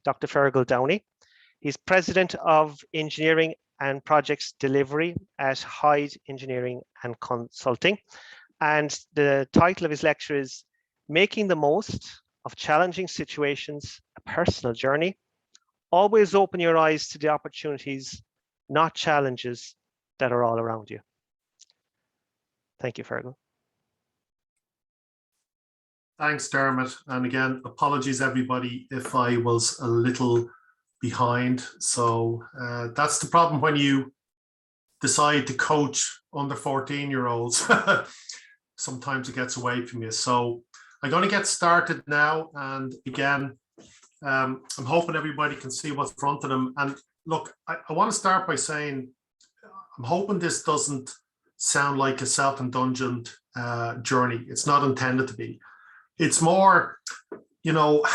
Dr. Fergal Downey. He's President of Engineering and Projects Delivery at Hyde Engineering and Consulting. And the title of his lecture is Making the Most of Challenging Situations, a Personal Journey. Always open your eyes to the opportunities, not challenges, that are all around you. Thank you, Fergal. Thanks, Dermot. And again, apologies everybody if I was a little behind. So that's the problem when you decide to coach under 14-year-olds. Sometimes it gets away from you. So I'm going to get started now. And again, I'm hoping everybody can see what's in front of them. And look, I want to start by saying, I'm hoping this doesn't sound like a self-indulgent journey. It's not intended to be. It's more, you know,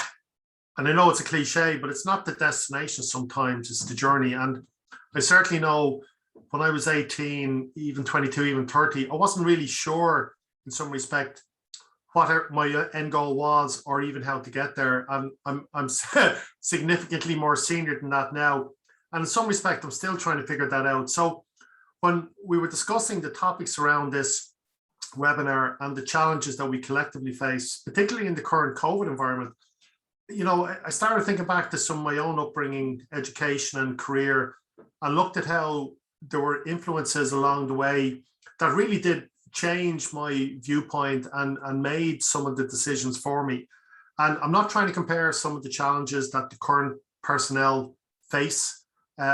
and I know it's a cliche, but it's not the destination sometimes, it's the journey. And I certainly know when I was 18, even 22, even 30, I wasn't really sure in some respect what my end goal was or even how to get there. I'm significantly more senior than that now. And in some respect, I'm still trying to figure that out. So when we were discussing the topics around this webinar and the challenges that we collectively face, particularly in the current COVID environment, you know, I started thinking back to some of my own upbringing, education and career, and looked at how there were influences along the way that really did change my viewpoint and made some of the decisions for me. And I'm not trying to compare some of the challenges that the current personnel face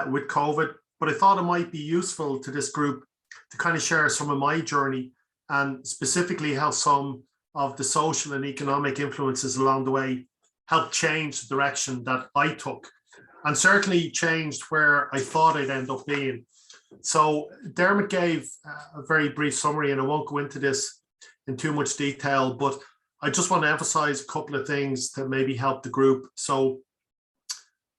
with COVID, but I thought it might be useful to this group to kind of share some of my journey and specifically how some of the social and economic influences along the way helped change the direction that I took, and certainly changed where I thought I'd end up being. So Dermot gave a very brief summary, and I won't go into this in too much detail, but I just want to emphasize a couple of things that maybe help the group. So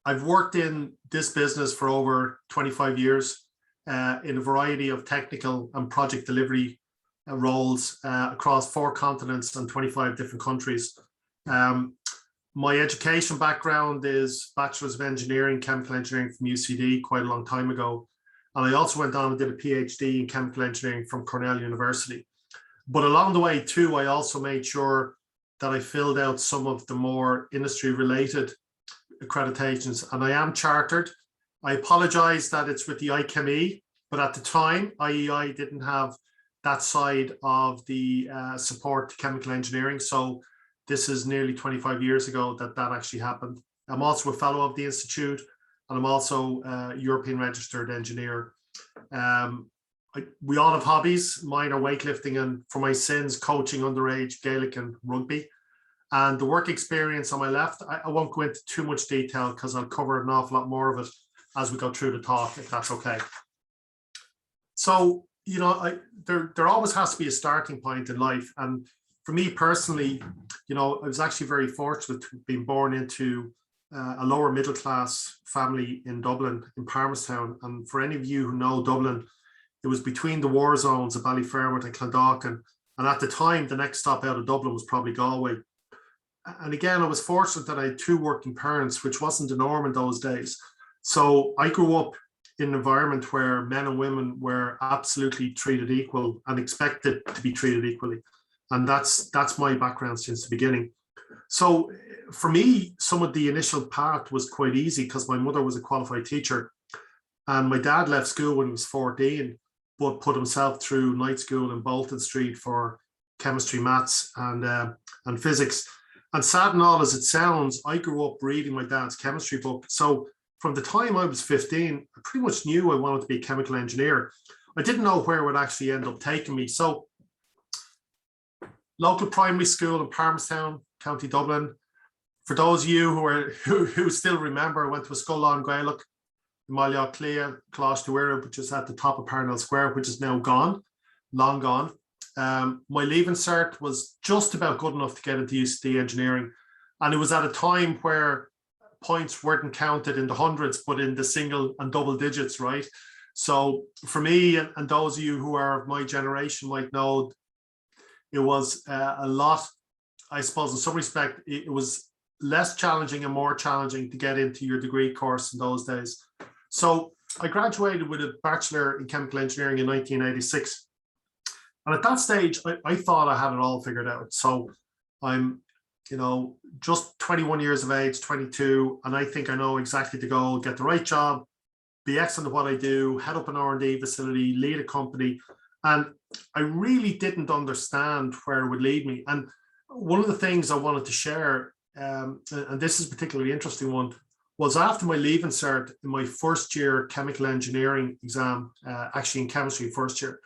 I've worked in this business for over 25 years in a variety of technical and project delivery roles across 4 continents and 25 different countries. My education background is Bachelor's of Engineering, Chemical Engineering from UCD quite a long time ago. And I also went on and did a PhD in Chemical Engineering from Cornell University. But along the way too, I also made sure that I filled out some of the more industry related accreditations, and I am chartered. I apologize that it's with the IChemE, but at the time, IEI didn't have that side of the support to chemical engineering. So this is nearly 25 years ago that actually happened. I'm also a fellow of the Institute, and I'm also a European registered engineer. We all have hobbies. Mine are weightlifting, and for my sins, coaching underage, Gaelic and rugby. And the work experience on my left, I won't go into too much detail because I'll cover an awful lot more of it as we go through the talk, if that's okay. So, you know, there always has to be a starting point in life. And for me personally, you know, I was actually very fortunate to be born into a lower middle class family in Dublin, in Palmerstown. And for any of you who know Dublin, it was between the war zones of Ballyfermot and Clondalkin. And at the time, the next stop out of Dublin was probably Galway. And again, I was fortunate that I had 2 working parents, which wasn't the norm in those days. So I grew up in an environment where men and women were absolutely treated equal and expected to be treated equally. And that's my background since the beginning. So for me, some of the initial path was quite easy because my mother was a qualified teacher. And my dad left school when he was 14, but put himself through night school in Bolton Street for chemistry, maths, and physics. And sad and all as it sounds, I grew up reading my dad's chemistry book. So from the time I was 15, I pretty much knew I wanted to be a chemical engineer. I didn't know where it would actually end up taking me. So local primary school in Palmerstown, County Dublin. For those of you who still remember, I went to a school on Gaelic, Malya Clea, Closh Tuera, which is at the top of Parnell Square, which is now gone, long gone. My leaving cert was just about good enough to get into UCD engineering. And it was at a time where points weren't counted in the hundreds, but in the single and double digits, right? So for me, and those of you who are of my generation might know, it was a lot, I suppose in some respect, it was less challenging and more challenging to get into your degree course in those days. So I graduated with a bachelor in chemical engineering in 1986. And at that stage, I thought I had it all figured out. So I'm, just 21 years of age, 22, and I think I know exactly the goal, get the right job, be excellent at what I do, head up an R&D facility, lead a company. And I really didn't understand where it would lead me. And one of the things I wanted to share, and this is a particularly interesting one, was after my leaving cert in my first year chemical engineering exam, actually in chemistry first year,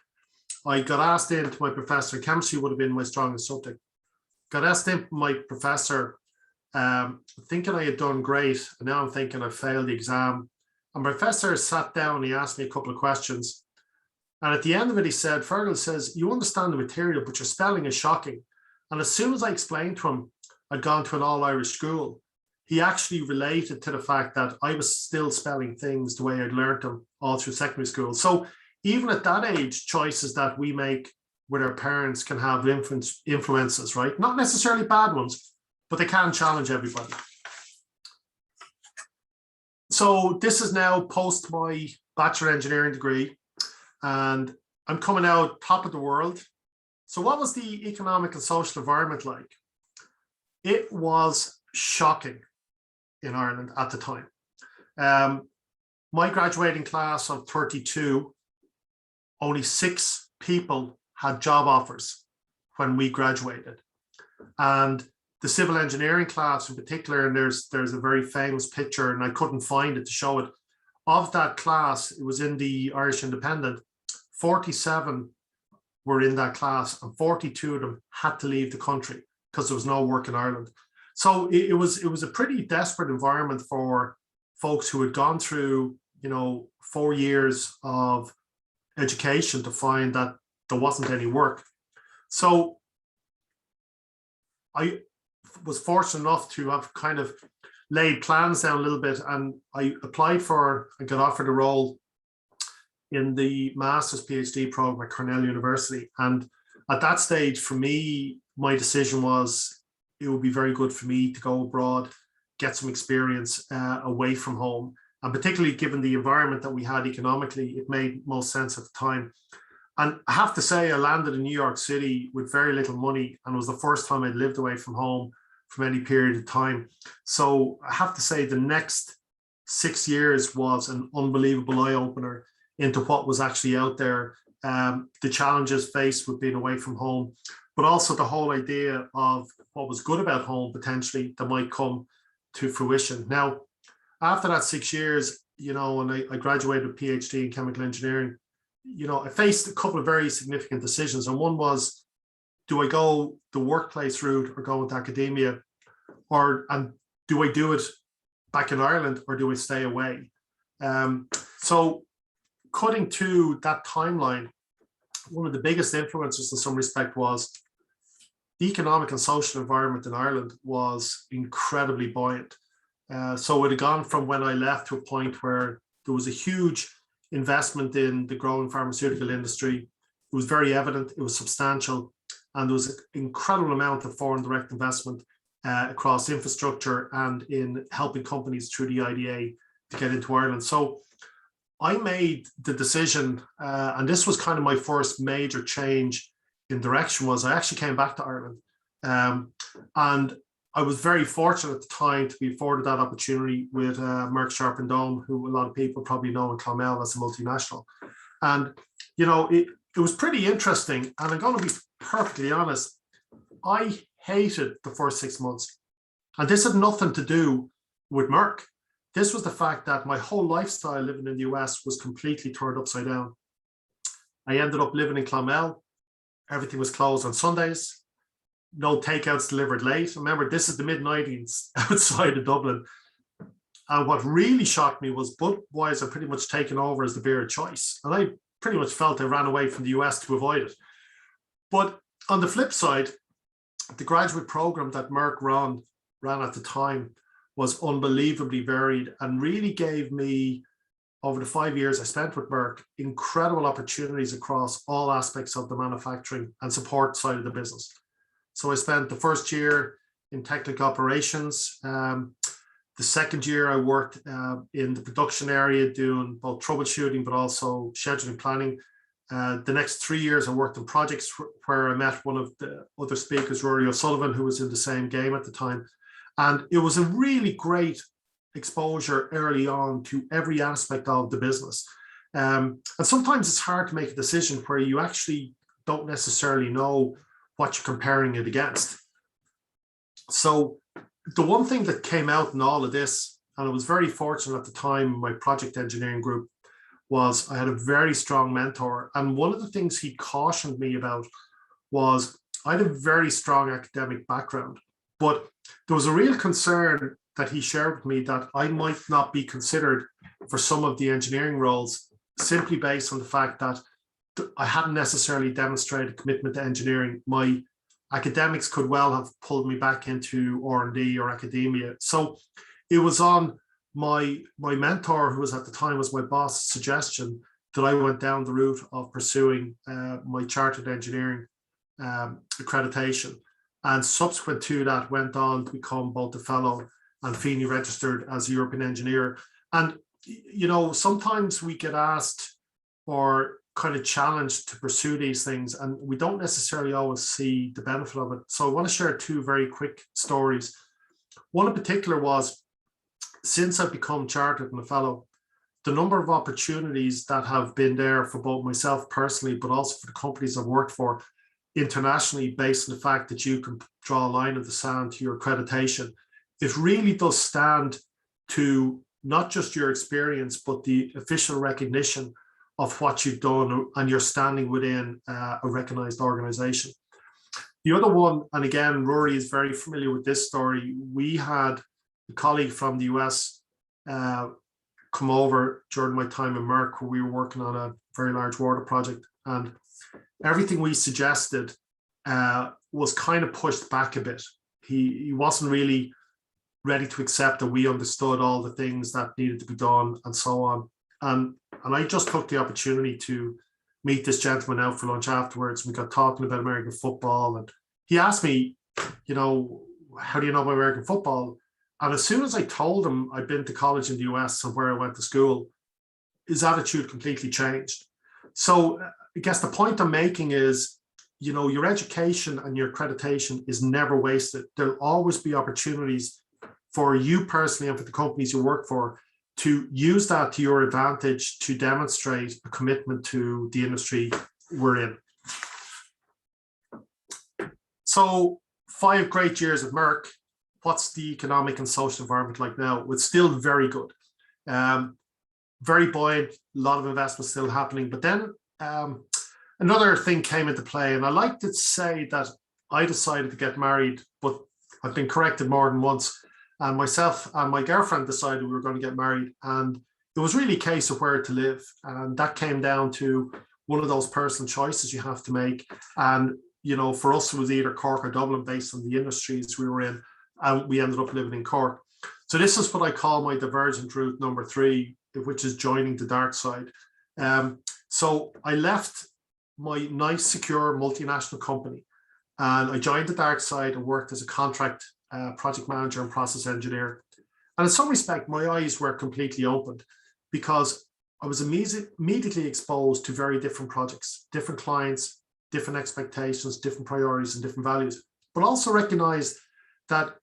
I got asked in to my professor. Chemistry would have been my strongest subject. Got asked in my professor, thinking I had done great, and now I'm thinking I failed the exam. And my professor sat down, he asked me a couple of questions. And at the end of it, he said, Fergal says, you understand the material, but your spelling is shocking. And as soon as I explained to him I'd gone to an all-Irish school, he actually related to the fact that I was still spelling things the way I'd learned them all through secondary school. So even at that age, choices that we make with our parents can have influences, right? Not necessarily bad ones, but they can challenge everybody. So this is now post my bachelor engineering degree, and I'm coming out top of the world. So what was the economic and social environment like? It was shocking in Ireland at the time. My graduating class of 32, only 6 people had job offers when we graduated. And the civil engineering class in particular, and there's a very famous picture, and I couldn't find it to show it, of that class. It was in the Irish Independent. 47 were in that class, and 42 of them had to leave the country because there was no work in Ireland. So it was a pretty desperate environment for folks who had gone through, 4 years of education to find that there wasn't any work. So I was fortunate enough to have kind of laid plans down a little bit, and I applied for and got offered a role in the master's PhD program at Cornell University. And at that stage, for me, my decision was it would be very good for me to go abroad, get some experience away from home. And particularly given the environment that we had economically, it made most sense at the time. And I have to say, I landed in New York City with very little money, and it was the first time I'd lived away from home from any period of time. So I have to say the next 6 years was an unbelievable eye-opener into what was actually out there, the challenges faced with being away from home, but also the whole idea of what was good about home potentially that might come to fruition. Now, after that 6 years, and I graduated with a PhD in chemical engineering, I faced a couple of very significant decisions. And one was, do I go the workplace route or go into academia? And do I do it back in Ireland or do I stay away? So cutting to that timeline, one of the biggest influences in some respect was the economic and social environment in Ireland was incredibly buoyant. So it had gone from when I left to a point where there was a huge investment in the growing pharmaceutical industry. It was very evident, it was substantial, and there was an incredible amount of foreign direct investment across infrastructure and in helping companies through the IDA to get into Ireland. So I made the decision, and this was kind of my first major change in direction, was I actually came back to Ireland. And I was very fortunate at the time to be afforded that opportunity with Merck Sharp and Dome, who a lot of people probably know in Clonmel as a multinational. And, it was pretty interesting. And I'm going to be perfectly honest, I hated the first 6 months. And this had nothing to do with Merck. This was the fact that my whole lifestyle living in the US was completely turned upside down. I ended up living in Clonmel. Everything was closed on Sundays. No takeouts delivered late. Remember, this is the mid-90s outside of Dublin. And what really shocked me was Budweiser pretty much taken over as the beer of choice. And I pretty much felt I ran away from the US to avoid it. But on the flip side, the graduate program that Merck ran at the time was unbelievably varied and really gave me, over the 5 years I spent with Merck, incredible opportunities across all aspects of the manufacturing and support side of the business. So I spent the first year in technical operations. The second year I worked in the production area doing both troubleshooting but also scheduling planning. The next 3 years I worked in projects where I met one of the other speakers, Rory O'Sullivan, who was in the same game at the time. And it was a really great exposure early on to every aspect of the business. And sometimes it's hard to make a decision where you actually don't necessarily know what you're comparing it against. So the one thing that came out in all of this, and I was very fortunate at the time in my project engineering group, was I had a very strong mentor. And one of the things he cautioned me about was I had a very strong academic background, but there was a real concern that he shared with me that I might not be considered for some of the engineering roles simply based on the fact that I hadn't necessarily demonstrated commitment to engineering. My academics could well have pulled me back into R&D or academia. So it was on my mentor, who was at the time was my boss, suggestion that I went down the route of pursuing my chartered engineering accreditation, and subsequent to that went on to become both a fellow and FENI registered as a European engineer. And you know, sometimes we get asked or kind of challenged to pursue these things, and we don't necessarily always see the benefit of it. So I want to share two very quick stories. One in particular was, since I've become chartered and a fellow, the number of opportunities that have been there for both myself personally, but also for the companies I've worked for internationally, based on the fact that you can draw a line in the sand to your accreditation. It really does stand to not just your experience, but the official recognition of what you've done and you're standing within a recognized organization. The other one, and again, Rory is very familiar with this story, we had a colleague from the US come over during my time in Merck, where we were working on a very large water project, and everything we suggested was kind of pushed back a bit. He wasn't really ready to accept that we understood all the things that needed to be done and so on. And I just took the opportunity to meet this gentleman out for lunch afterwards. We got talking about American football, and he asked me, you know, how do you know about American football? And as soon as I told him I'd been to college in the US and where I went to school, his attitude completely changed. So I guess the point I'm making is, you know, your education and your accreditation is never wasted. There'll always be opportunities for you personally and for the companies you work for to use that to your advantage to demonstrate a commitment to the industry we're in. So 5 great years at Merck. What's the economic and social environment like now? It's still very good. Very buoyant, a lot of investment still happening. But then another thing came into play, and I like to say that I decided to get married, but I've been corrected more than once. And myself and my girlfriend decided we were going to get married, and it was really a case of where to live. And that came down to one of those personal choices you have to make. And, you know, for us, it was either Cork or Dublin based on the industries we were in. And we ended up living in Cork. So this is what I call my divergent route number 3, which is joining the dark side. So I left my nice, secure multinational company, and I joined the dark side and worked as a contract project manager and process engineer. And in some respect, my eyes were completely opened, because I was immediately exposed to very different projects, different clients, different expectations, different priorities and different values, but also recognized that,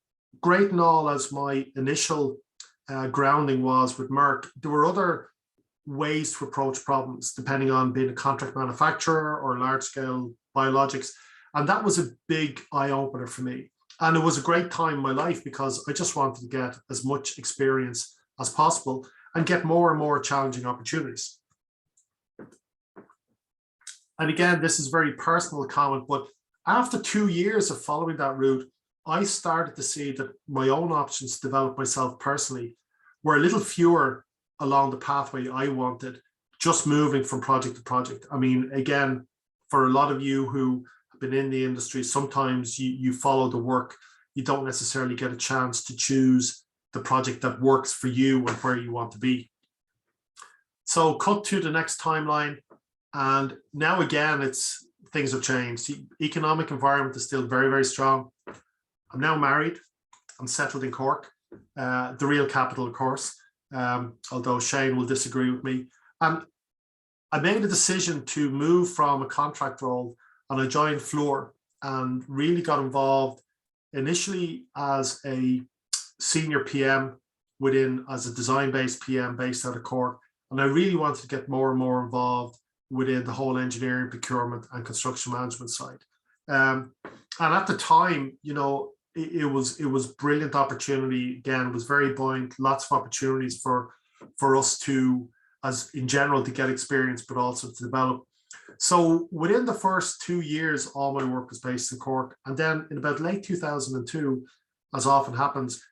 great and all as my initial grounding was with Merck, there were other ways to approach problems, depending on being a contract manufacturer or large-scale biologics. And that was a big eye-opener for me. And it was a great time in my life, because I just wanted to get as much experience as possible and get more and more challenging opportunities. And again, this is a very personal comment, but after 2 years of following that route, I started to see that my own options to develop myself personally were a little fewer along the pathway I wanted, just moving from project to project. I mean, again, for a lot of you who have been in the industry, sometimes you follow the work. You don't necessarily get a chance to choose the project that works for you and where you want to be. So cut to the next timeline. And now again, things have changed. The economic environment is still very, very strong. I'm now married. I'm settled in Cork, the real capital, of course, although Shane will disagree with me. And I made a decision to move from a contract role, and I joined Fluor and really got involved initially as a senior PM as a design-based PM based out of Cork. And I really wanted to get more and more involved within the whole engineering, procurement and construction management side. And at the time, it was brilliant opportunity. Again, it was very buoyant, lots of opportunities for us to, as in general, to get experience, but also to develop. So within the first 2 years, all my work was based in Cork. And then in about late 2002, as often happens,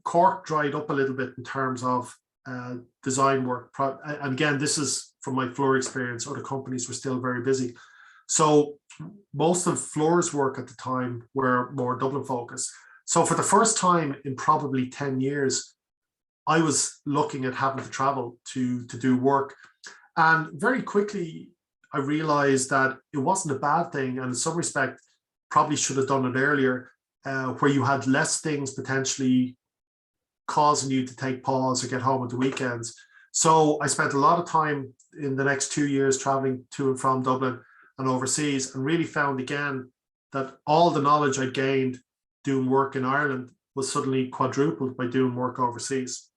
Cork dried up a little bit in terms of design work. And again, this is from my Fluor experience. Other companies were still very busy. So most of Fluor's work at the time were more Dublin focused. So for the first time in probably 10 years, I was looking at having to travel to do work. And very quickly, I realized that it wasn't a bad thing. And in some respect, probably should have done it earlier, where you had less things potentially causing you to take pause or get home at the weekends. So I spent a lot of time in the next 2 years traveling to and from Dublin and overseas, and really found again that all the knowledge I gained doing work in Ireland was suddenly quadrupled by doing work overseas.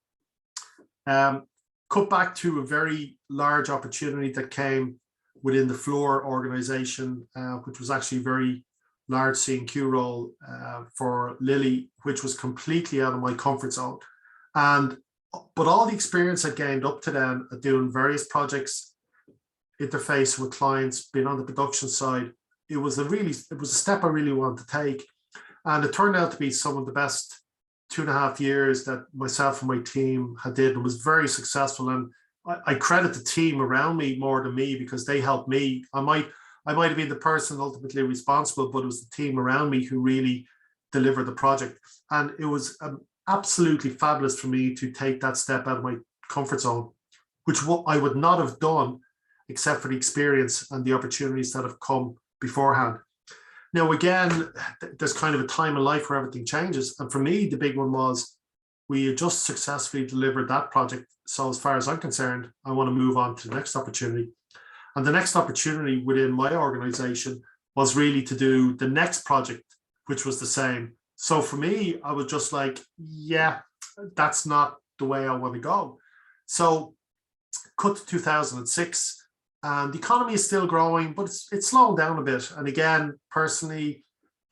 Cut back to a very large opportunity that came within the Fluor organization, which was actually a very large C&Q role for Lilly, which was completely out of my comfort zone. But all the experience I gained up to then at doing various projects, interface with clients, being on the production side, it was a step I really wanted to take. And it turned out to be some of the best 2.5 years that myself and my team had did, and was very successful. And I credit the team around me more than me, because they helped me. I might have been the person ultimately responsible, but it was the team around me who really delivered the project. And it was absolutely fabulous for me to take that step out of my comfort zone, which I would not have done except for the experience and the opportunities that have come beforehand. Now, again, there's kind of a time in life where everything changes. And for me, the big one was we had just successfully delivered that project. So as far as I'm concerned, I want to move on to the next opportunity. And the next opportunity within my organization was really to do the next project, which was the same. So for me, I was just like, yeah, that's not the way I want to go. So cut to 2006, and the economy is still growing, but it's slowing down a bit. And again, personally,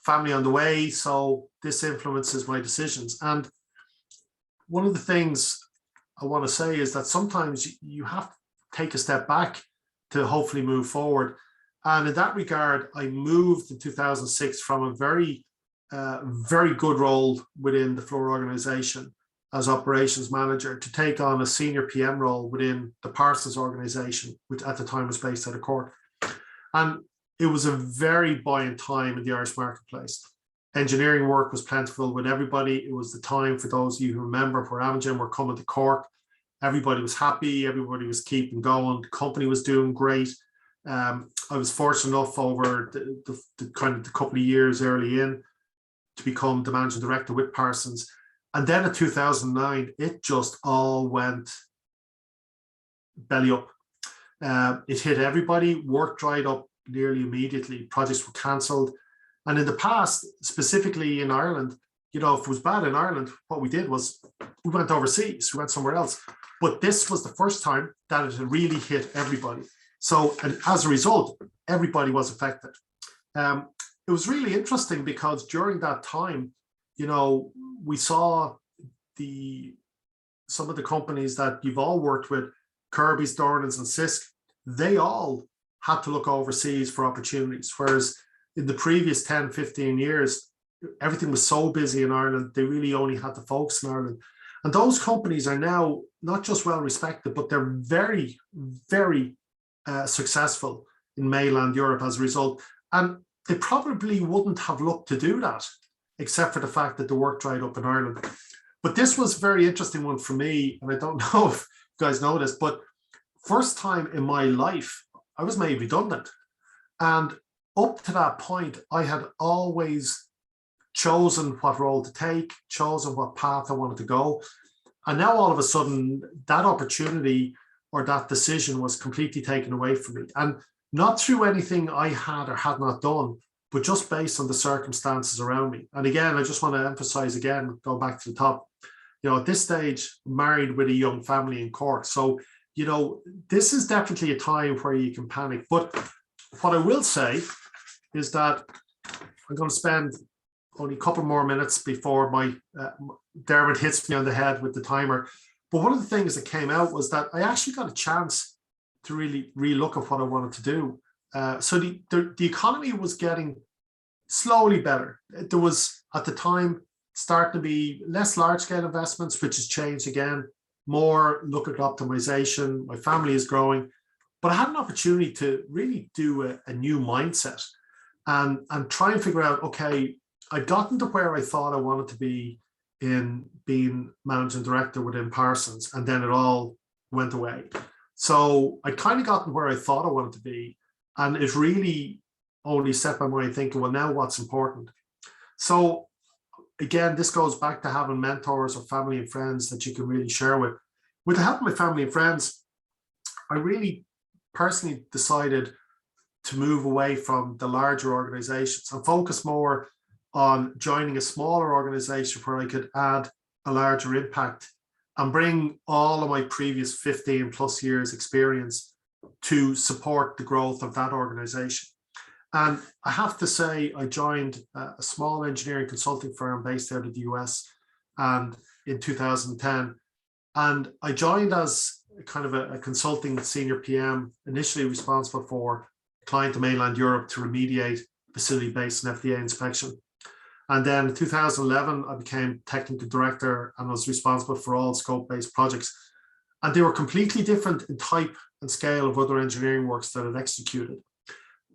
family on the way, so this influences my decisions. And one of the things I want to say is that sometimes you have to take a step back to hopefully move forward. And in that regard, I moved in 2006 from a very good role within the Fluor organization as operations manager to take on a senior PM role within the Parsons organization, which at the time was based out of Cork. And it was a very buoyant time in the Irish marketplace. Engineering work was plentiful with everybody. It was the time, for those of you who remember, where Amgen were coming to Cork. Everybody was happy. Everybody was keeping going. The company was doing great. I was fortunate enough over the kind of the couple of years early in to become the managing director with Parsons. And then in 2009, it just all went belly up. It hit everybody. Work dried up nearly immediately. Projects were cancelled. And in the past, specifically in Ireland, if it was bad in Ireland, what we did was we went overseas, we went somewhere else. But this was the first time that it had really hit everybody. So, and as a result, everybody was affected. It was really interesting because during that time, we saw some of the companies that you've all worked with, Kirby's, Dornans and Sisk, they all had to look overseas for opportunities. Whereas in the previous 10, 15 years, everything was so busy in Ireland, they really only had to focus in Ireland. And those companies are now not just well respected, but they're very, very successful in mainland Europe as a result. And they probably wouldn't have looked to do that, except for the fact that the work dried up in Ireland. But this was a very interesting one for me. And I don't know if you guys know this, but first time in my life, I was made redundant. And up to that point, I had always chosen what role to take, chosen what path I wanted to go. And now all of a sudden that opportunity or that decision was completely taken away from me. And not through anything I had or had not done, but just based on the circumstances around me. And again, I just want to emphasize again, go back to the top, at this stage, married with a young family in Cork. So, this is definitely a time where you can panic. But what I will say is that I'm going to spend only a couple more minutes before my Dermot hits me on the head with the timer. But one of the things that came out was that I actually got a chance to really relook at what I wanted to do. So the economy was getting slowly better. There was, at the time, starting to be less large-scale investments, which has changed again, more look at optimization. My family is growing. But I had an opportunity to really do a new mindset and try and figure out, okay, I'd gotten to where I thought I wanted to be in being managing director within Parsons, and then it all went away. So I'd kind of gotten where I thought I wanted to be, and it really only set my mind thinking, well, now what's important? So again, this goes back to having mentors or family and friends that you can really share with. With the help of my family and friends, I really personally decided to move away from the larger organizations and focus more on joining a smaller organization where I could add a larger impact and bring all of my previous 15 plus years experience to support the growth of that organization. And I have to say, I joined a small engineering consulting firm based out of the US and in 2010. And I joined as kind of a consulting senior PM, initially responsible for client to mainland Europe to remediate facility-based and FDA inspection. And then in 2011, I became technical director and was responsible for all scope-based projects. And they were completely different in type and scale of other engineering works that I'd executed.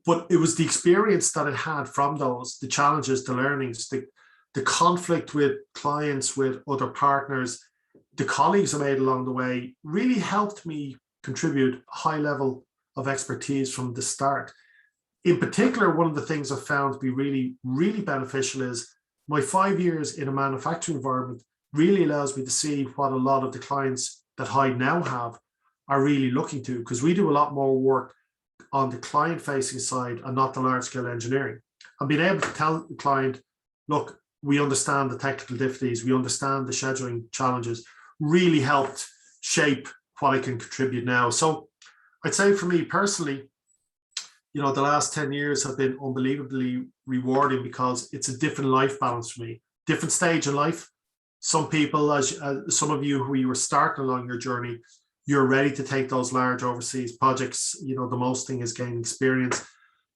But it was the experience that I had from those, the challenges, the learnings, the conflict with clients, with other partners, the colleagues I made along the way really helped me contribute a high level of expertise from the start. In particular, one of the things I found to be really, really beneficial is my 5 years in a manufacturing environment really allows me to see what a lot of the clients that I now have are really looking to, because we do a lot more work on the client-facing side and not the large-scale engineering. And being able to tell the client, look, we understand the technical difficulties, we understand the scheduling challenges, really helped shape what I can contribute now. So I'd say for me personally, the last 10 years have been unbelievably rewarding because it's a different life balance for me, different stage in life. Some people, as some of you who were starting along your journey, you're ready to take those large overseas projects. The most thing is gaining experience.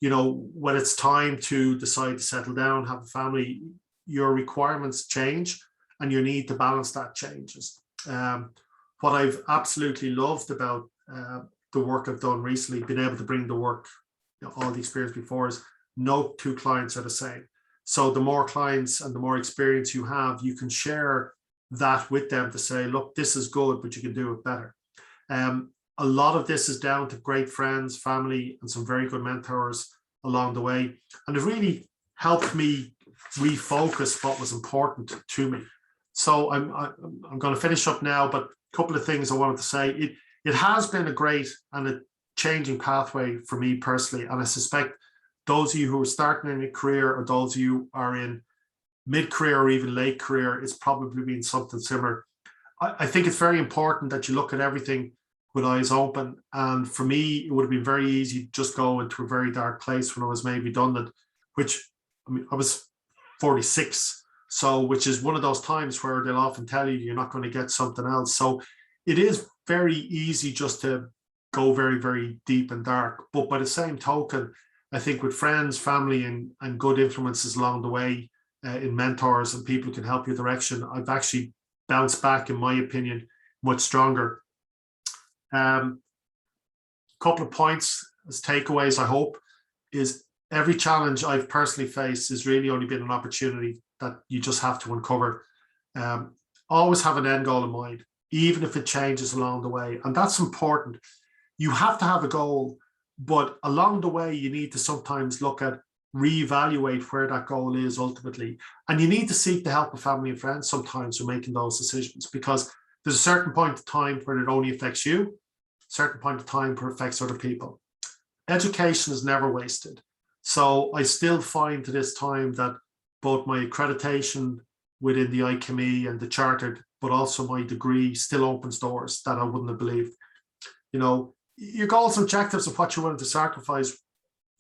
When it's time to decide to settle down, have a family, your requirements change and your need to balance that changes. What I've absolutely loved about the work I've done recently, being able to bring the work, all the experience before, is no two clients are the same. So the more clients and the more experience you have, you can share that with them to say, look, this is good, but you can do it better. A lot of this is down to great friends, family, and some very good mentors along the way. And it really helped me refocus what was important to me. So I'm going to finish up now, but a couple of things I wanted to say. It has been a great and a changing pathway for me personally. And I suspect those of you who are starting in a career or those of you who are in mid-career or even late career, it's probably been something similar. I think it's very important that you look at everything with eyes open. And for me, it would have been very easy to just go into a very dark place when I was made redundant, I was 46. So, which is one of those times where they'll often tell you you're not going to get something else. So it is very easy just to go very, very deep and dark. But by the same token, I think with friends, family, and good influences along the way, in mentors and people who can help you direction, I've actually bounced back, in my opinion, much stronger. Couple of points as takeaways, I hope, is every challenge I've personally faced has really only been an opportunity that you just have to uncover. Always have an end goal in mind, even if it changes along the way. And that's important. You have to have a goal, but along the way, you need to sometimes look at reevaluate where that goal is ultimately. And you need to seek the help of family and friends sometimes when making those decisions, because there's a certain point of time where it only affects you, a certain point of time where it affects other people. Education is never wasted. So I still find to this time that both my accreditation within the ICME and the chartered, but also my degree still opens doors that I wouldn't have believed. You know, your goals and objectives of what you're willing to sacrifice,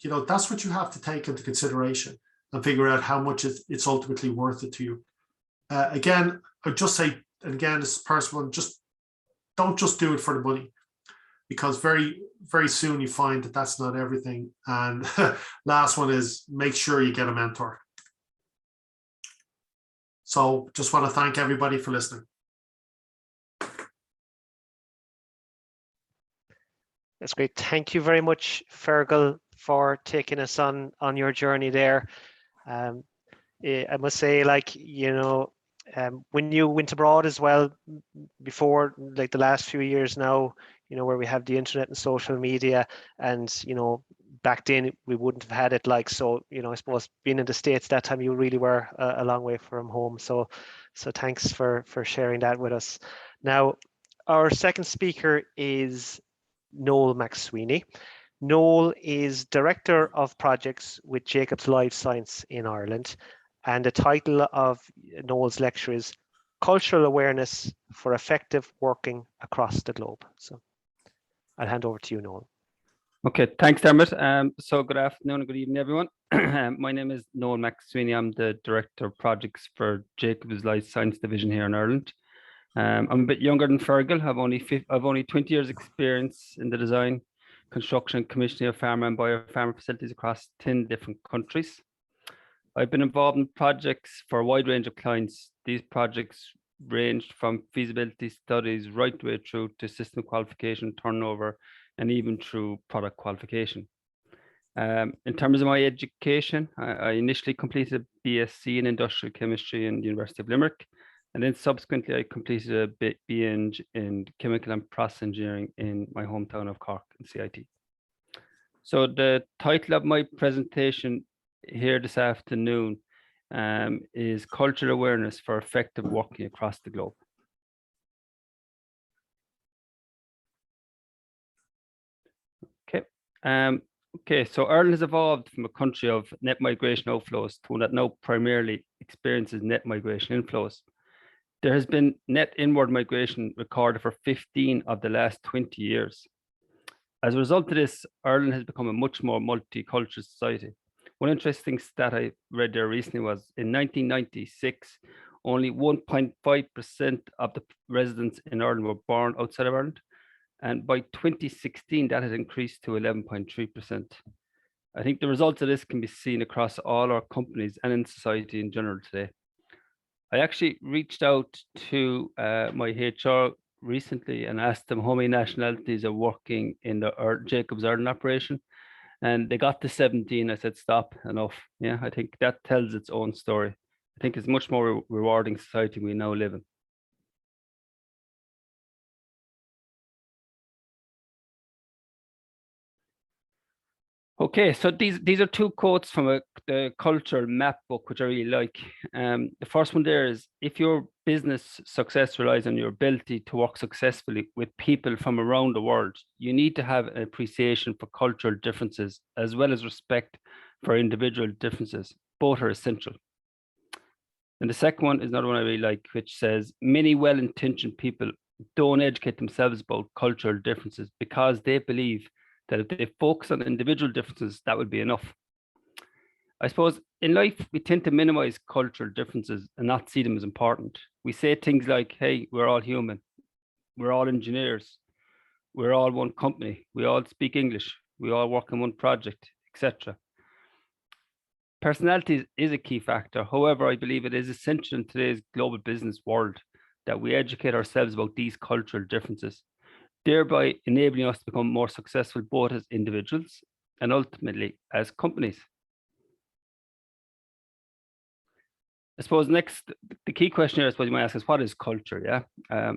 you know, that's what you have to take into consideration and figure out how much it's ultimately worth it to you. Again, I'd just say, and again, this is personal, just don't just do it for the money, because very, very soon you find that that's not everything. And last one is make sure you get a mentor. So just want to thank everybody for listening. That's great. Thank you very much, Fergal, for taking us on your journey there. I must say, like, you know, when you went abroad as well, before, like the last few years now, you know, where we have the internet and social media, and, you know, back then we wouldn't have had it, like, so, you know, I suppose being in the States that time, you really were a long way from home. So thanks for sharing that with us. Now, our second speaker is Noel McSweeney. Noel is Director of Projects with Jacobs Life Science in Ireland, and the title of Noel's lecture is Cultural Awareness for Effective Working Across the Globe. So I'll hand over to you, Noel. Okay, thanks, Dermot. So good afternoon and good evening, everyone. My name is Noel McSweeney. I'm the Director of Projects for Jacobs Life Science Division here in Ireland. I'm a bit younger than Fergal. I've only 20 years experience in the design, construction, and commissioning of pharma and biopharma facilities across 10 different countries. I've been involved in projects for a wide range of clients. These projects ranged from feasibility studies right the way through to system qualification, turnover, and even through product qualification. In terms of my education, I initially completed a BSc in industrial chemistry in the University of Limerick, and then subsequently I completed a BEng in chemical and process engineering in my hometown of Cork in CIT. So the title of my presentation here this afternoon is Cultural Awareness for Effective Working Across the Globe. Okay. Okay, so Ireland has evolved from a country of net migration outflows to one that now primarily experiences net migration inflows. There has been net inward migration recorded for 15 of the last 20 years. As a result of this, Ireland has become a much more multicultural society. One interesting stat I read there recently was in 1996, only 1.5% of the residents in Ireland were born outside of Ireland. And by 2016, that has increased to 11.3%. I think the results of this can be seen across all our companies and in society in general today. I actually reached out to my HR recently and asked them how many nationalities are working in the Jacobs Ireland operation. And they got to 17. I said, stop, enough. Yeah, I think that tells its own story. I think it's much more rewarding society we now live in. Okay, so these are two quotes from the cultural map book, which I really like. The first one there is, if your business success relies on your ability to work successfully with people from around the world, you need to have an appreciation for cultural differences as well as respect for individual differences. Both are essential. And the second one is another one I really like, which says, many well-intentioned people don't educate themselves about cultural differences because they believe that if they focus on individual differences, that would be enough. I suppose in life, we tend to minimize cultural differences and not see them as important. We say things like, hey, we're all human. We're all engineers. We're all one company. We all speak English. We all work on one project, etc. Personality is a key factor. However, I believe it is essential in today's global business world that we educate ourselves about these cultural differences, thereby enabling us to become more successful both as individuals and ultimately as companies. I suppose next, the key question here, I suppose you might ask is, what is culture? Yeah,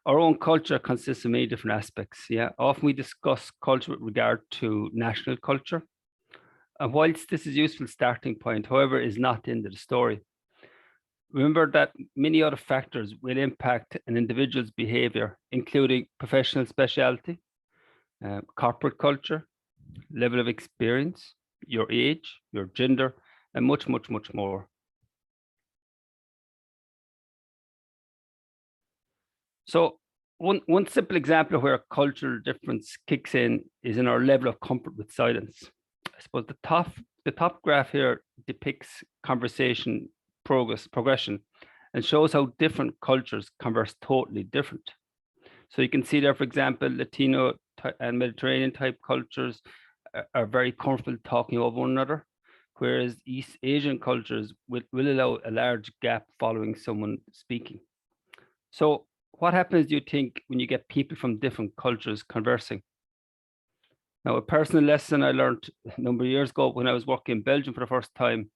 our own culture consists of many different aspects. Yeah, often we discuss culture with regard to national culture, And whilst this is a useful starting point, however, is not the end of the story. Remember that many other factors will impact an individual's behavior, including professional specialty, corporate culture, level of experience, your age, your gender, and much, much, much more. So one simple example of where a cultural difference kicks in is in our level of comfort with silence. I suppose the top graph here depicts conversation progression and shows how different cultures converse totally different. So you can see there, for example, Latino and Mediterranean type cultures are very comfortable talking over one another, whereas East Asian cultures will allow a large gap following someone speaking. So what happens, do you think, when you get people from different cultures conversing? Now, a personal lesson I learned a number of years ago when I was working in Belgium for the first time,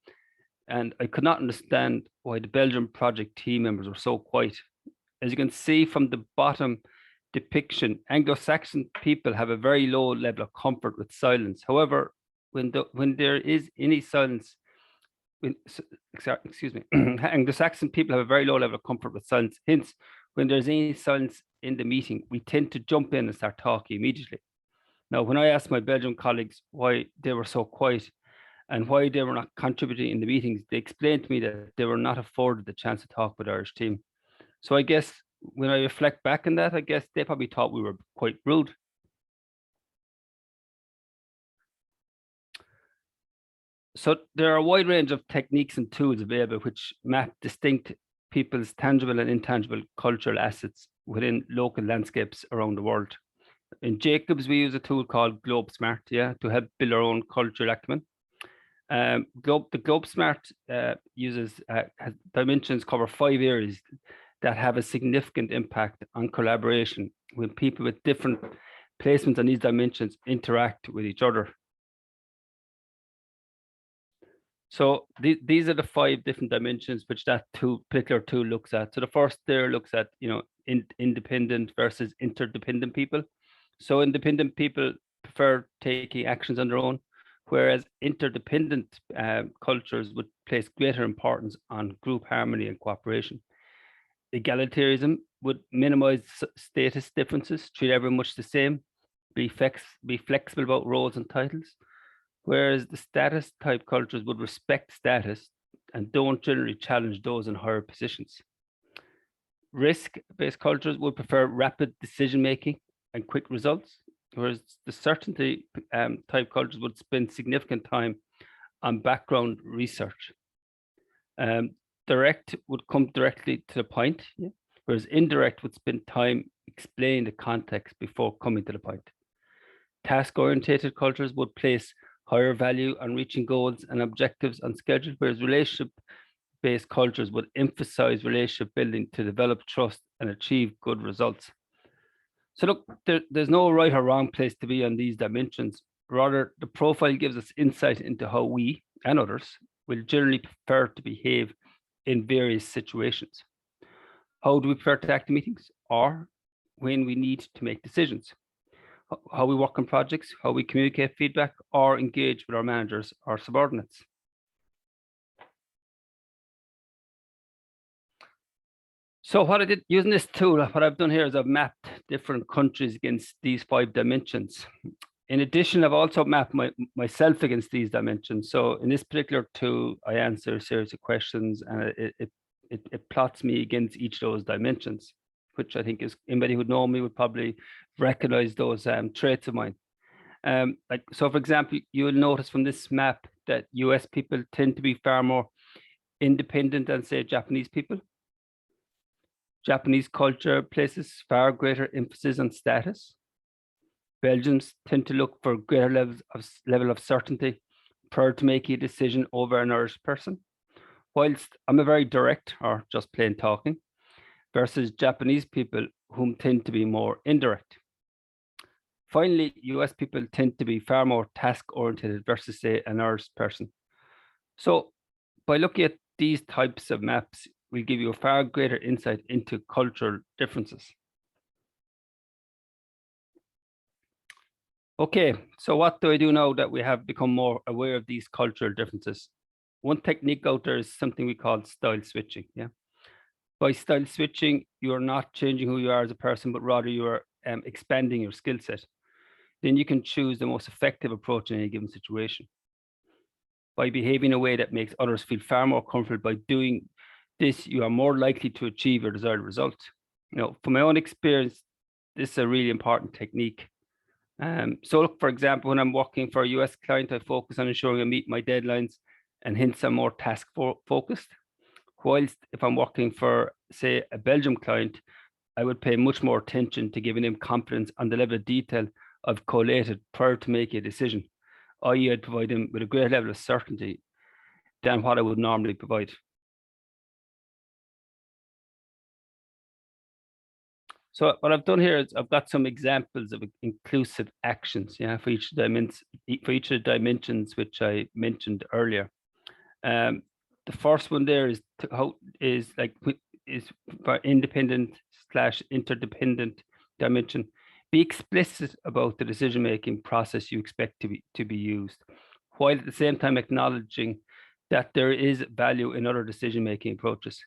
and I could not understand why the Belgian project team members were so quiet. As you can see from the bottom depiction, Anglo-Saxon people have a very low level of comfort with silence. However, when there is any silence, Anglo-Saxon people have a very low level of comfort with silence. Hence, when there's any silence in the meeting, we tend to jump in and start talking immediately. Now, when I asked my Belgian colleagues why they were so quiet and why they were not contributing in the meetings, they explained to me that they were not afforded the chance to talk with the Irish team. So I guess when I reflect back on that, I guess they probably thought we were quite rude. So there are a wide range of techniques and tools available which map distinct people's tangible and intangible cultural assets within local landscapes around the world. In Jacobs, we use a tool called GlobeSmart, to help build our own cultural acumen. The GlobeSmart uses dimensions cover 5 areas that have a significant impact on collaboration when people with different placements on these dimensions interact with each other. So these are the 5 different dimensions which that particular tool looks at. So the first there looks at, independent versus interdependent people. So independent people prefer taking actions on their own, whereas interdependent cultures would place greater importance on group harmony and cooperation. Egalitarianism would minimize status differences, treat everyone much the same, be flexible about roles and titles, whereas the status type cultures would respect status and don't generally challenge those in higher positions. Risk-based cultures would prefer rapid decision-making and quick results, whereas the certainty type cultures would spend significant time on background research. Direct would come directly to the point, whereas indirect would spend time explaining the context before coming to the point. Task-oriented cultures would place higher value on reaching goals and objectives on schedule, whereas relationship-based cultures would emphasize relationship building to develop trust and achieve good results. So look, there's no right or wrong place to be on these dimensions. Rather, the profile gives us insight into how we and others will generally prefer to behave in various situations. How do we prefer to act in meetings, or when we need to make decisions? How we work on projects, how we communicate feedback, or engage with our managers or subordinates. So what I did using this tool, what I've done here is I've mapped different countries against these 5 dimensions. In addition, I've also mapped myself against these dimensions. So in this particular tool, I answer a series of questions and it plots me against each of those dimensions, which I think is anybody who would know me would probably recognize those traits of mine. So for example, you will notice from this map that US people tend to be far more independent than, say, Japanese people. Japanese culture places far greater emphasis on status. Belgians tend to look for greater level of certainty prior to making a decision over an Irish person, whilst I'm a very direct or just plain talking, versus Japanese people whom tend to be more indirect. Finally, US people tend to be far more task-oriented versus, say, an Irish person. So by looking at these types of maps, will give you a far greater insight into cultural differences. Okay, so what do I do now that we have become more aware of these cultural differences? One technique out there is something we call style switching. Yeah. By style switching, you are not changing who you are as a person, but rather you are expanding your skill set. Then you can choose the most effective approach in any given situation. By behaving in a way that makes others feel far more comfortable, by doing this, you are more likely to achieve your desired result. You know, from my own experience, this is a really important technique. So look, for example, when I'm working for a US client, I focus on ensuring I meet my deadlines, and hence I'm more task focused. Whilst if I'm working for, say, a Belgium client, I would pay much more attention to giving him confidence on the level of detail I've collated prior to making a decision, i.e. I'd provide him with a greater level of certainty than what I would normally provide. So what I've done here is I've got some examples of inclusive actions, yeah, for each of the dimensions which I mentioned earlier. The first one there is for independent/interdependent dimension. Be explicit about the decision-making process you expect to be used, while at the same time acknowledging that there is value in other decision-making approaches.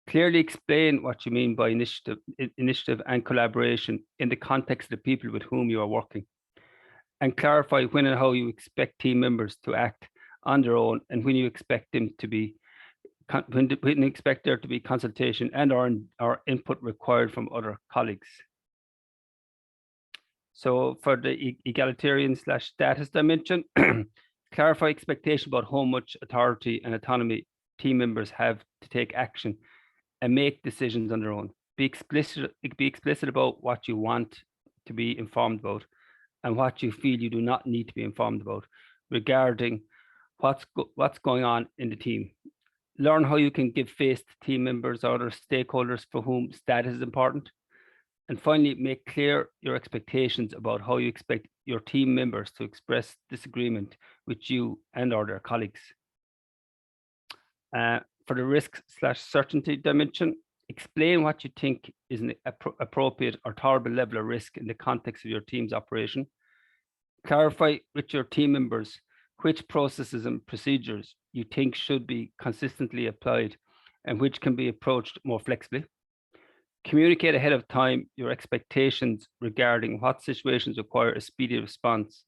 Clearly explain what you mean by initiative and collaboration in the context of the people with whom you are working, and clarify when and how you expect team members to act on their own, and when you expect them to be when you expect there to be consultation and or input required from other colleagues. So for the egalitarian/status dimension, clarify expectation about how much authority and autonomy team members have to take action and make decisions on their own. Be explicit about what you want to be informed about and what you feel you do not need to be informed about regarding what's going on in the team. Learn how you can give face to team members or other stakeholders for whom status is important. And finally, make clear your expectations about how you expect your team members to express disagreement with you and or their colleagues. For the risk/certainty dimension, explain what you think is an appropriate or tolerable level of risk in the context of your team's operation. Clarify with your team members which processes and procedures you think should be consistently applied and which can be approached more flexibly. Communicate ahead of time your expectations regarding what situations require a speedy response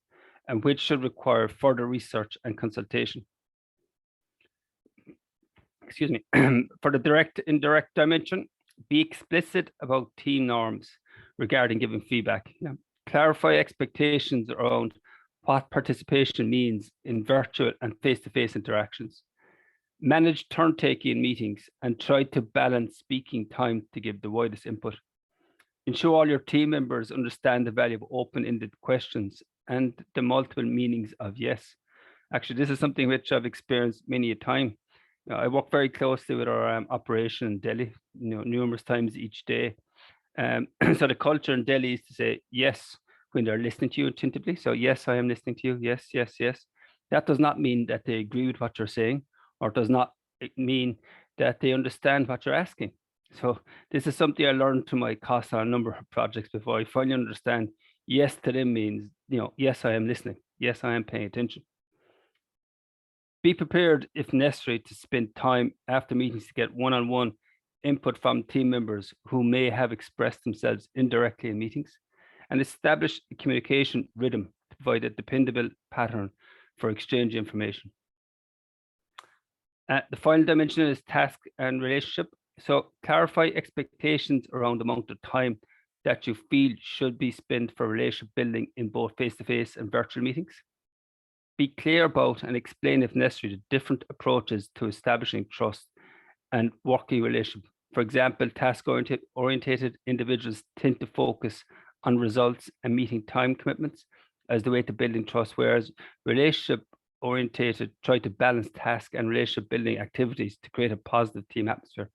and which should require further research and consultation. Excuse me. For the direct-indirect dimension, be explicit about team norms regarding giving feedback. Yeah. Clarify expectations around what participation means in virtual and face-to-face interactions. Manage turn-taking in meetings and try to balance speaking time to give the widest input. Ensure all your team members understand the value of open-ended questions and the multiple meanings of yes. Actually, this is something which I've experienced many a time. I work very closely with our operation in Delhi, numerous times each day. So the culture in Delhi is to say yes when they're listening to you attentively. So yes, I am listening to you. Yes, yes, yes. That does not mean that they agree with what you're saying, or does not mean that they understand what you're asking. So this is something I learned to my cost on a number of projects before I finally understand yes to them means, yes, I am listening. Yes, I am paying attention. Be prepared, if necessary, to spend time after meetings to get one-on-one input from team members who may have expressed themselves indirectly in meetings, and establish a communication rhythm to provide a dependable pattern for exchange information. The final dimension is task and relationship. So clarify expectations around the amount of time that you feel should be spent for relationship building in both face-to-face and virtual meetings. Be clear about and explain, if necessary, the different approaches to establishing trust and working relationship. For example, task-oriented individuals tend to focus on results and meeting time commitments as the way to building trust, whereas relationship-oriented try to balance task and relationship building activities to create a positive team atmosphere.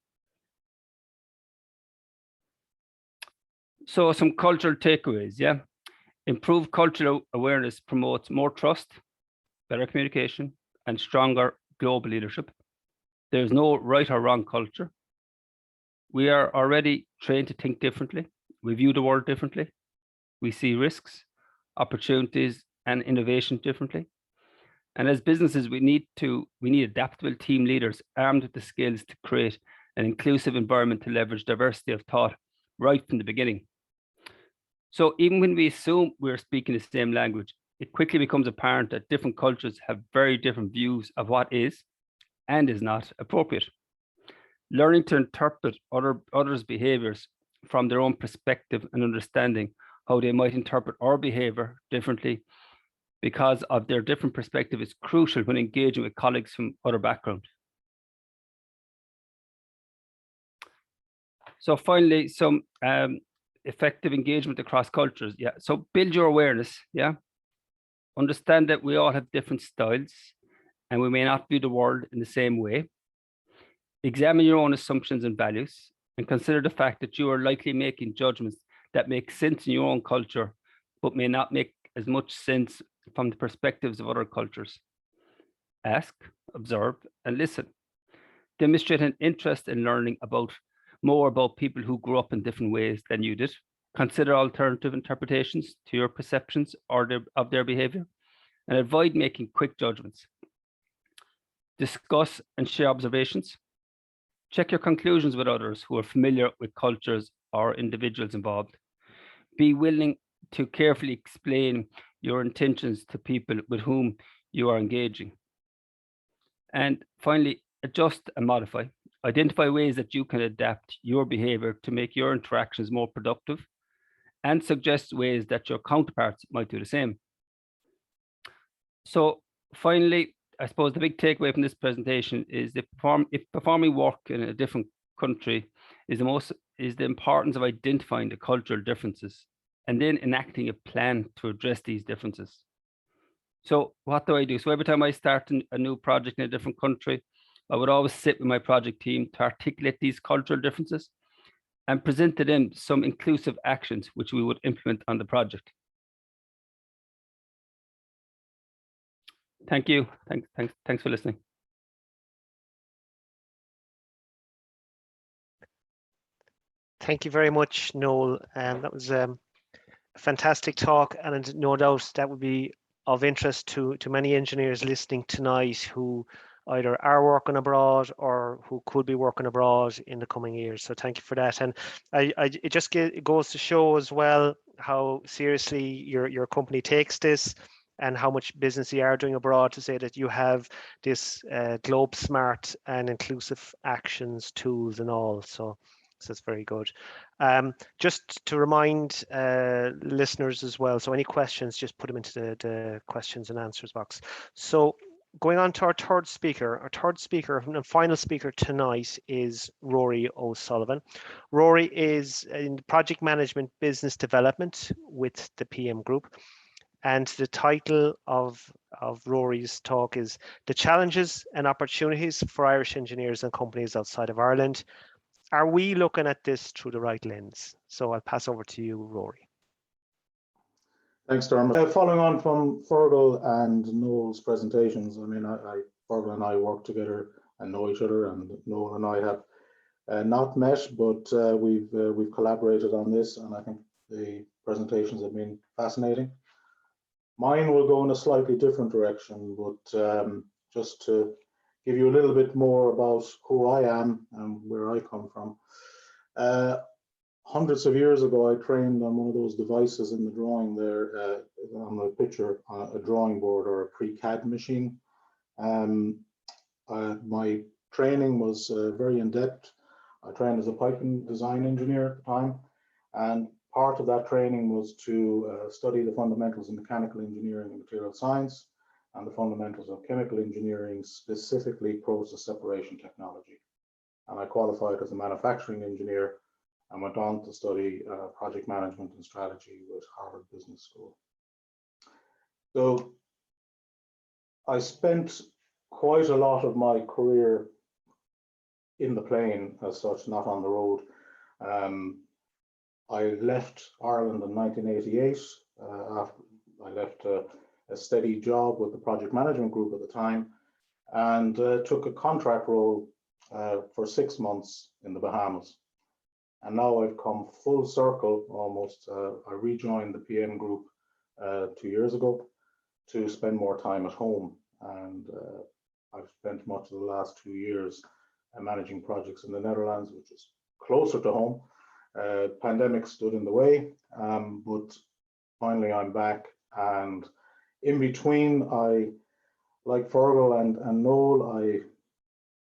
So some cultural takeaways, yeah. Improved cultural awareness promotes more trust, better communication, and stronger global leadership. There's no right or wrong culture. We are already trained to think differently. We view the world differently. We see risks. opportunities, and innovation differently. And as businesses, we need adaptable team leaders armed with the skills to create an inclusive environment to leverage diversity of thought right from the beginning. So even when we assume we're speaking the same language, it quickly becomes apparent that different cultures have very different views of what is and is not appropriate. Learning to interpret others' behaviors from their own perspective and understanding how they might interpret our behavior differently because of their different perspective is crucial when engaging with colleagues from other backgrounds. So finally, some effective engagement across cultures. Yeah, so build your awareness. Yeah, understand that we all have different styles and we may not view the world in the same way. Examine your own assumptions and values and consider the fact that you are likely making judgments that make sense in your own culture, but may not make as much sense from the perspectives of other cultures. Ask, observe, and listen. Demonstrate an interest in learning more about people who grew up in different ways than you did. Consider alternative interpretations to your perceptions of their behavior, and avoid making quick judgments. Discuss and share observations. Check your conclusions with others who are familiar with cultures or individuals involved. Be willing to carefully explain your intentions to people with whom you are engaging. And finally, adjust and modify. Identify ways that you can adapt your behavior to make your interactions more productive, and suggest ways that your counterparts might do the same. So finally, I suppose the big takeaway from this presentation is if performing work in a different country is the importance of identifying the cultural differences and then enacting a plan to address these differences. So what do I do? So every time I start a new project in a different country, I would always sit with my project team to articulate these cultural differences and present to them some inclusive actions which we would implement on the project. Thank you. Thanks for listening. Thank you very much, Noel. That was a fantastic talk, and no doubt that would be of interest to many engineers listening tonight who either are working abroad or who could be working abroad in the coming years. So thank you for that. And it just goes to show as well how seriously your company takes this and how much business you are doing abroad, to say that you have this globe smart and inclusive actions tools and all. So that's very good. Just to remind listeners as well, so any questions, just put them into the questions and answers box. So going on to our third speaker and final speaker tonight is Rory O'Sullivan. Rory is in project management business development with the PM Group. And the title of Rory's talk is The Challenges and Opportunities for Irish Engineers and Companies Outside of Ireland. Are we looking at this through the right lens? So I'll pass over to you, Rory. Thanks, Darma. Following on from Fergal and Noel's presentations, I mean, Fergal and I work together and know each other, and Noel and I have not met, but we've collaborated on this, and I think the presentations have been fascinating. Mine will go in a slightly different direction, but just to give you a little bit more about who I am and where I come from. Hundreds of years ago, I trained on one of those devices in the drawing there, on the picture, a drawing board or a pre-CAD machine. My training was very in-depth. I trained as a piping design engineer at the time, and part of that training was to study the fundamentals of mechanical engineering and material science, and the fundamentals of chemical engineering, specifically process separation technology. And I qualified as a manufacturing engineer and went on to study project management and strategy with Harvard Business School. So I spent quite a lot of my career in the plane as such, not on the road. I left Ireland in 1988 after I left a steady job with the project management group at the time, and took a contract role for 6 months in the Bahamas. And now I've come full circle almost. I rejoined the PM Group 2 years ago to spend more time at home. And I've spent much of the last 2 years managing projects in the Netherlands, which is closer to home. Pandemic stood in the way, but finally I'm back. And in between, I, like Fergal and Noel, I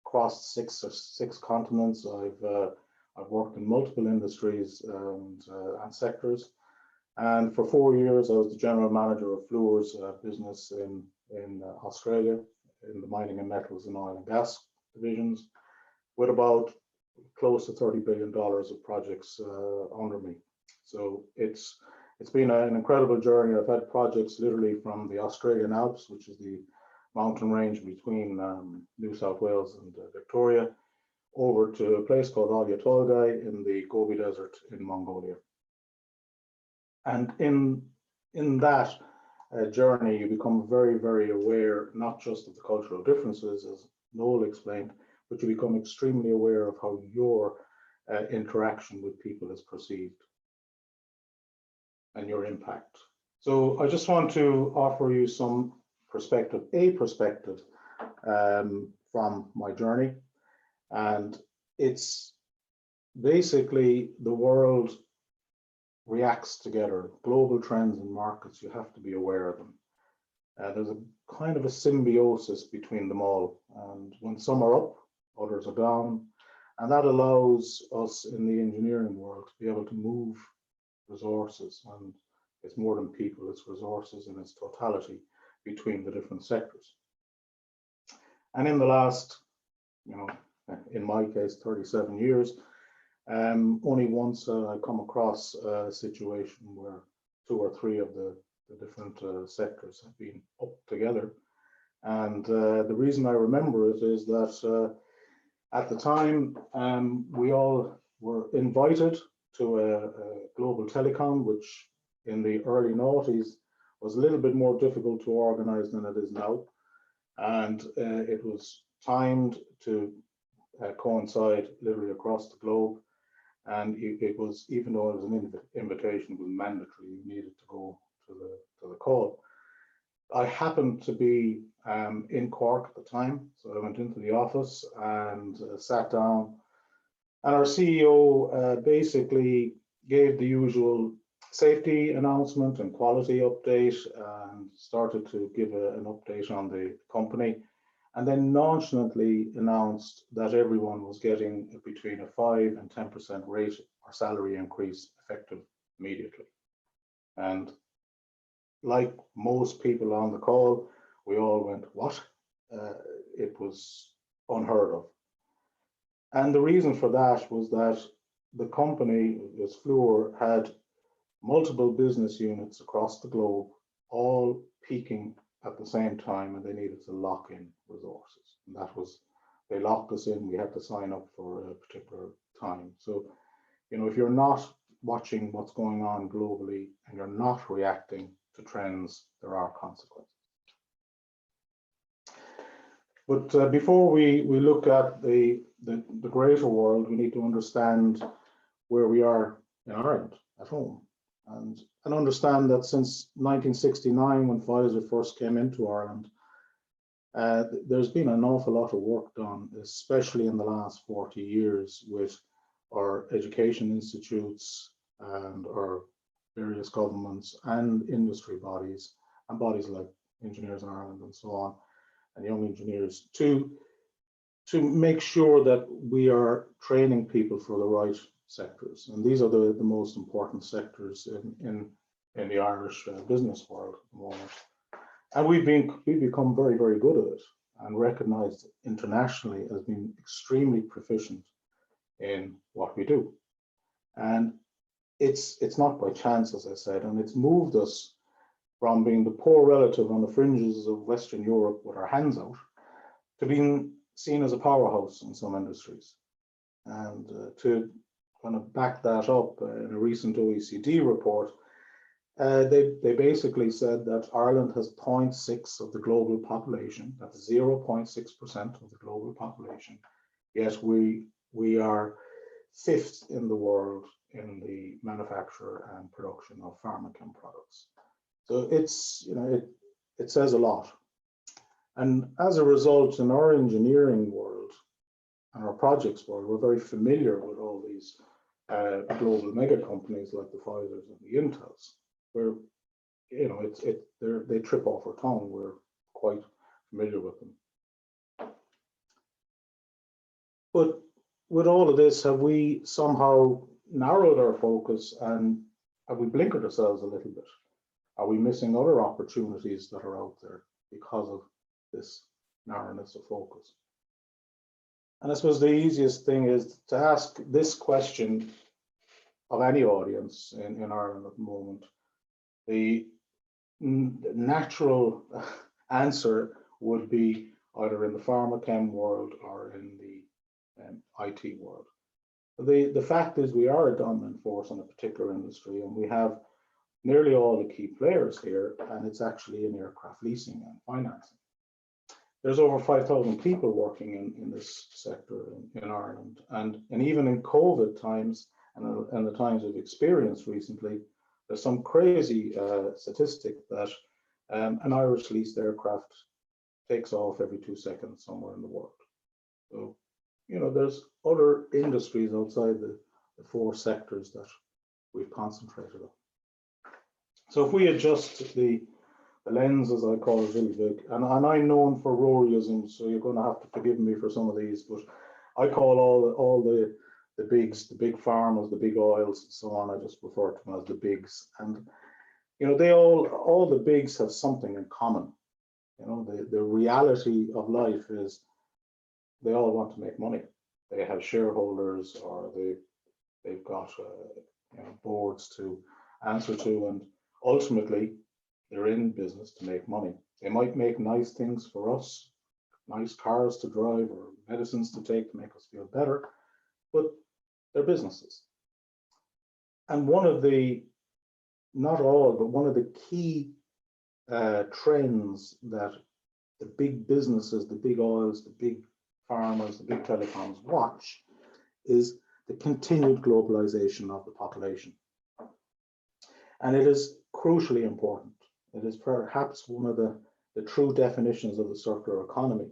crossed six continents. I've worked in multiple industries and sectors. And for 4 years, I was the general manager of Fluor's business in Australia, in the mining and metals and oil and gas divisions, with about close to $30 billion of projects under me. So it's been an incredible journey. I've had projects literally from the Australian Alps, which is the mountain range between New South Wales and Victoria, over to a place called Olyah Tolgai in the Gobi Desert in Mongolia. And in that journey, you become very, very aware, not just of the cultural differences, as Noel explained, but you become extremely aware of how your interaction with people is perceived and your impact. So I just want to offer you some perspective, from my journey. And it's basically the world reacts together. Global trends and markets, you have to be aware of them. There's a kind of a symbiosis between them all. And when some are up, others are down. And that allows us in the engineering world to be able to move resources. And it's more than people, it's resources in its totality between the different sectors. And in the last, in my case, 37 years, only once I come across a situation where 2 or 3 of the different sectors have been up together. And the reason I remember it is that at the time, we all were invited to a global telecom, which in the early noughties was a little bit more difficult to organize than it is now. And it was timed to coincide literally across the globe. And it was, even though it was an invitation, it was mandatory. You needed to go to the call. I happened to be in Cork at the time, so I went into the office and sat down. And our CEO basically gave the usual safety announcement and quality update, and started to give an update on the company. And then nonchalantly announced that everyone was getting between a 5 and 10% rate or salary increase effective immediately. And like most people on the call, we all went, what? It was unheard of. And the reason for that was that the company, as Fluor, had multiple business units across the globe, all peaking at the same time, and they needed to lock in resources. And that was, they locked us in, we had to sign up for a particular time. So, if you're not watching what's going on globally and you're not reacting to trends, there are consequences. But before we look at the greater world, we need to understand where we are in Ireland, at home. And understand that since 1969, when Pfizer first came into Ireland, there's been an awful lot of work done, especially in the last 40 years, with our education institutes and our various governments and industry bodies, and bodies like Engineers in Ireland and so on, and young engineers, to make sure that we are training people for the right sectors. And these are the most important sectors in the Irish business world at the moment. And we've become very, very good at it, and recognized internationally as being extremely proficient in what we do. And it's not by chance, as I said, and it's moved us from being the poor relative on the fringes of Western Europe with our hands out to being seen as a powerhouse in some industries. And to kind of back that up, in a recent OECD report, they basically said that Ireland has 0.6 of the global population. That's 0.6% of the global population. Yet we are 5th in the world in the manufacture and production of pharmachem products. So it's, it says a lot. And as a result, in our engineering world and our projects world, we're very familiar with all these global mega companies like the Pfizers and the Intels, where they trip off our tongue. We're quite familiar with them. But with all of this, have we somehow narrowed our focus and have we blinkered ourselves a little bit? Are we missing other opportunities that are out there because of this narrowness of focus? And I suppose the easiest thing is to ask this question of any audience in Ireland at the moment. The natural answer would be either in the pharma chem world or in the IT world. The fact is we are a dominant force in a particular industry, and we have nearly all the key players here, and it's actually in aircraft leasing and financing. There's over 5,000 people working in this sector in Ireland, and even in COVID times and the times we've experienced recently, there's some crazy statistic that an Irish leased aircraft takes off every 2 seconds somewhere in the world. So, there's other industries outside the 4 sectors that we've concentrated on. So if we adjust the lens, as I call it, really big, and I'm known for Roryism, so you're going to have to forgive me for some of these, but I call all the bigs, the big farmers, the big oils, and so on. I just refer to them as the bigs, and they all the bigs have something in common. The reality of life is they all want to make money. They have shareholders, or they've got boards to answer to, and ultimately they're in business to make money. They might make nice things for us, nice cars to drive or medicines to take to make us feel better, but they're businesses. And one of the, not all, but one of the key trends that the big businesses, the big oils, the big farmers, the big telecoms watch is the continued globalization of the population. And it is crucially important. It is perhaps one of the true definitions of the circular economy.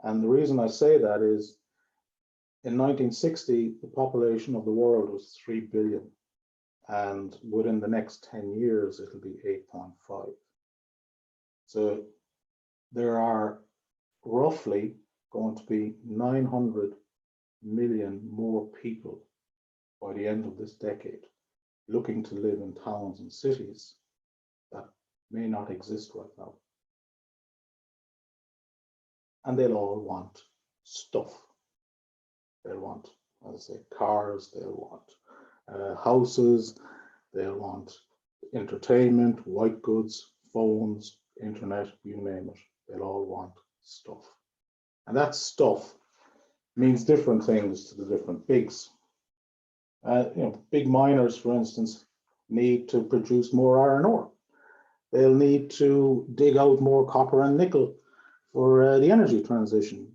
And the reason I say that is in 1960, the population of the world was 3 billion. And within the next 10 years, it'll be 8.5. So there are roughly going to be 900 million more people by the end of this decade looking to live in towns and cities that may not exist right now. And they'll all want stuff. They'll want, as I say, cars, they'll want houses, they'll want entertainment, white goods, phones, internet, you name it. They'll all want stuff. And that stuff means different things to the different bigs. Big miners, for instance, need to produce more iron ore. They'll need to dig out more copper and nickel for the energy transition.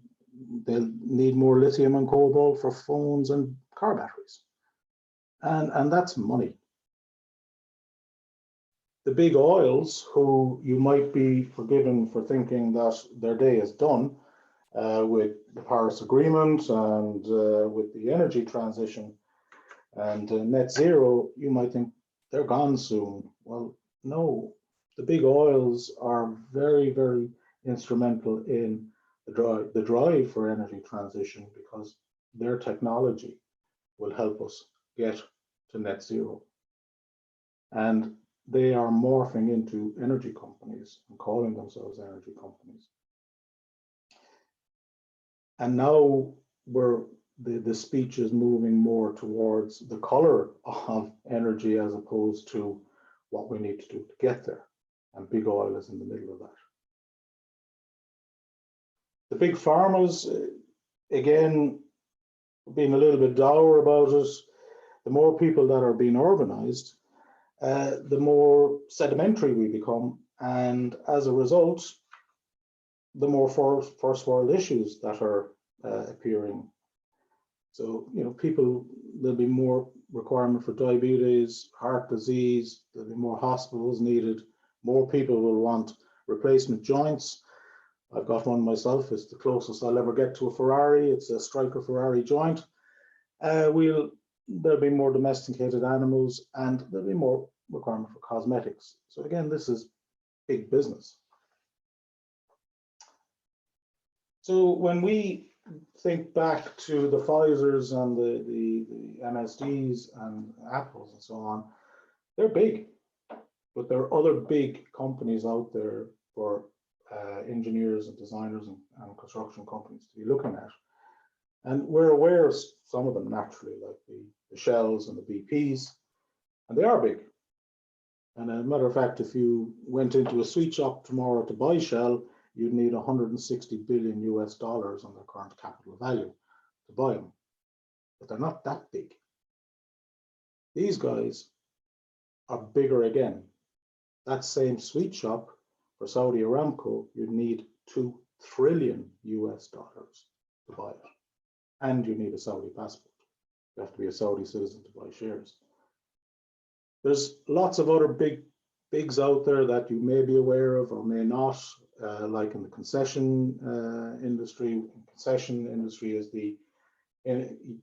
They'll need more lithium and cobalt for phones and car batteries. And that's money. The big oils, who you might be forgiven for thinking that their day is done with the Paris Agreement and with the energy transition and net zero, you might think they're gone soon. Well, no, the big oils are very, very instrumental in the drive for energy transition, because their technology will help us get to net zero. And they are morphing into energy companies and calling themselves energy companies. And now the speech is moving more towards the color of energy as opposed to what we need to do to get there. And big oil is in the middle of that. The big pharmas, again, being a little bit dour about it, the more people that are being urbanized, the more sedimentary we become. And as a result, the more first world issues that are appearing. So, there'll be more requirement for diabetes, heart disease, there'll be more hospitals needed, More people will want replacement joints. I've got one myself. It's the closest I'll ever get to a Ferrari. It's a Striker Ferrari joint. There'll be more domesticated animals, and there'll be more requirement for cosmetics. So again, this is big business. So when we think back to the Pfizers and the MSDs and Apples and so on, they're big, but there are other big companies out there for engineers and designers and construction companies to be looking at. And we're aware of some of them naturally, like the Shells and the BPs, and they are big. And as a matter of fact, if you went into a sweet shop tomorrow to buy Shell, you'd need $160 billion US on their current capital value to buy them. But they're not that big. These guys are bigger again. That same sweet shop for Saudi Aramco, you'd need $2 trillion US to buy it. And you need a Saudi passport. You have to be a Saudi citizen to buy shares. There's lots of other bigs out there that you may be aware of or may not, like in the concession industry. Concession industry is the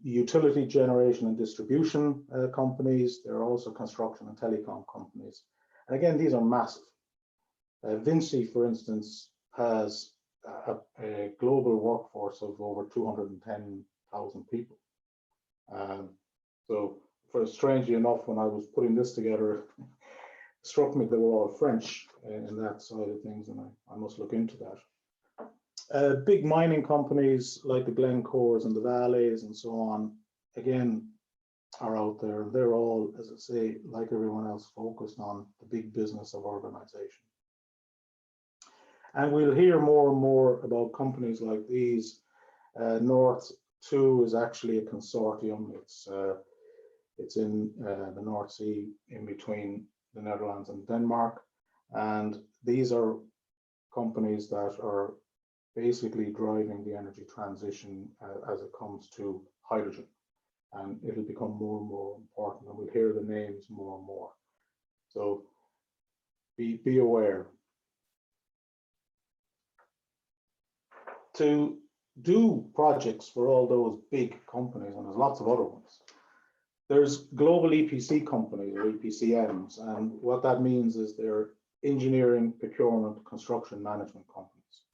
utility generation and distribution companies. There are also construction and telecom companies. And again, these are massive. Vinci, for instance, has a global workforce of over 210,000 people. So, strangely enough, when I was putting this together, it struck me they were all French in that side of things, and I must look into that. Big mining companies like the Glencores and the Vales and so on, again, are out there. They're all, as I say, like everyone else, focused on the big business of urbanization. And we'll hear more and more about companies like these. North 2 is actually a consortium. It's in the North Sea, in between the Netherlands and Denmark. And these are companies that are basically driving the energy transition as it comes to hydrogen. And it'll become more and more important, and we'll hear the names more and more. So be aware. To do projects for all those big companies, and there's lots of other ones, there's global EPC companies or EPCMs, and what that means is they're engineering, procurement, construction management companies.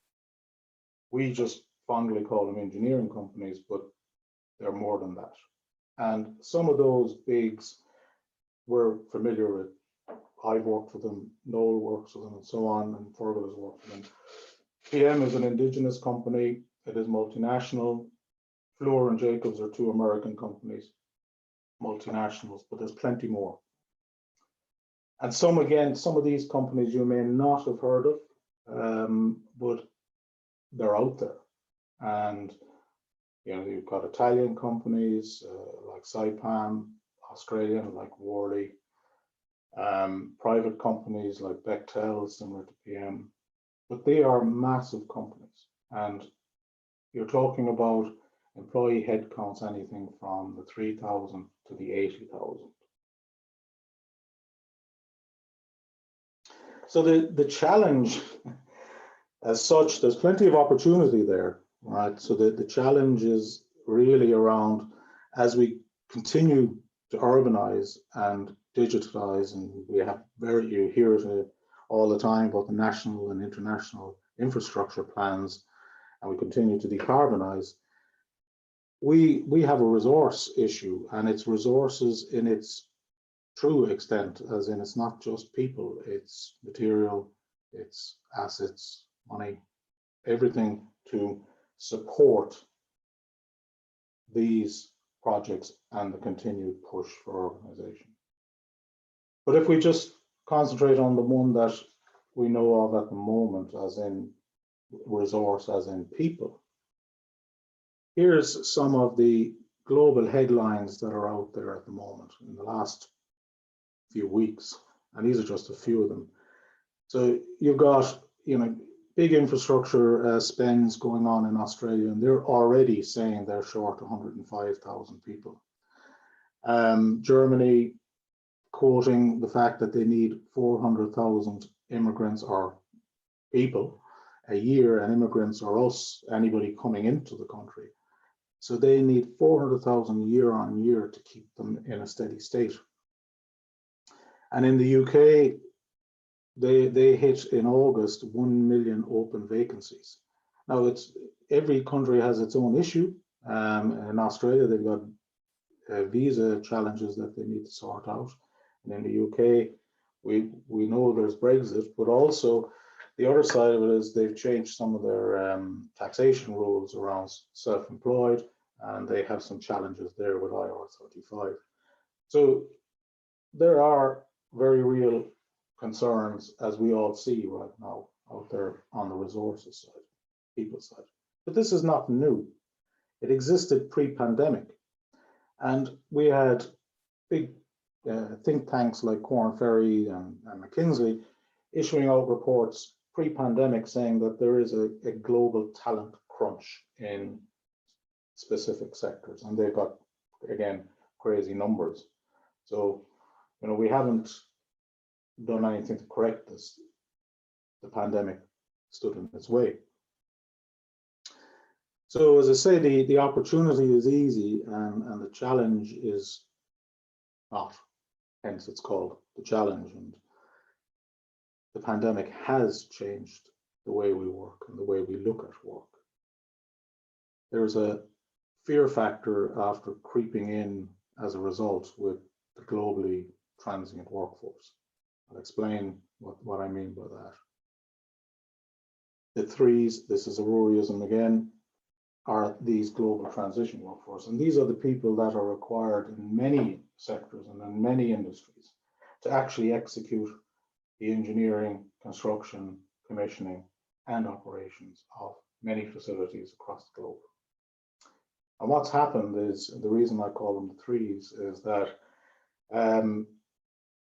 We just fondly call them engineering companies, but they're more than that. And some of those bigs we're familiar with. I've worked with them, Noel works with them, and so on, and Fergal has worked with them. PM is an indigenous company. It is multinational. Fluor and Jacobs are two American companies, multinationals, but there's plenty more. And some of these companies you may not have heard of, but they're out there. And you know, you've got Italian companies like Saipem, Australian like Worley, private companies like Bechtel, similar to PM, but they are massive companies. And you're talking about employee headcounts anything from the 3,000 to the 80,000. So the challenge as such, there's plenty of opportunity there, right? So the challenge is really around, as we continue to urbanize and digitize, and you hear it all the time about the national and international infrastructure plans, and we continue to decarbonize, we have a resource issue, and it's resources in its true extent, as in it's not just people, it's material, it's assets, money, everything to support these projects and the continued push for urbanization. But if we just concentrate on the one that we know of at the moment, as in resource, as in people, here's some of the global headlines that are out there at the moment in the last few weeks, and these are just a few of them. So you've got, you know, big infrastructure spends going on in Australia, and they're already saying they're short 105,000 people. Germany quoting the fact that they need 400,000 immigrants or people a year, and immigrants are us, anybody coming into the country. So they need 400,000 year on year to keep them in a steady state. And in the UK, they hit in August 1 million open vacancies. Now, it's every country has its own issue. In Australia, they've got visa challenges that they need to sort out. And in the UK, we know there's Brexit, but also the other side of it is they've changed some of their taxation rules around self-employed, and they have some challenges there with IR35. So there are very real concerns, as we all see right now out there on the resources side, people side. But this is not new. It existed pre-pandemic. And we had big think tanks like Corn Ferry and McKinsey issuing out reports pre-pandemic saying that there is a global talent crunch in specific sectors. And they've got, again, crazy numbers. So, you know, we haven't done anything to correct this. The pandemic stood in its way. So as I say, the opportunity is easy and the challenge is not, hence it's called the challenge. And the pandemic has changed the way we work and the way we look at work. There's a fear factor after creeping in as a result with the globally transient workforce. I'll explain what I mean by that. The threes, this is a Roryism again, are these global transition workforce. And these are the people that are required in many sectors and in many industries to actually execute the engineering, construction, commissioning, and operations of many facilities across the globe. And what's happened is, the reason I call them the threes, is that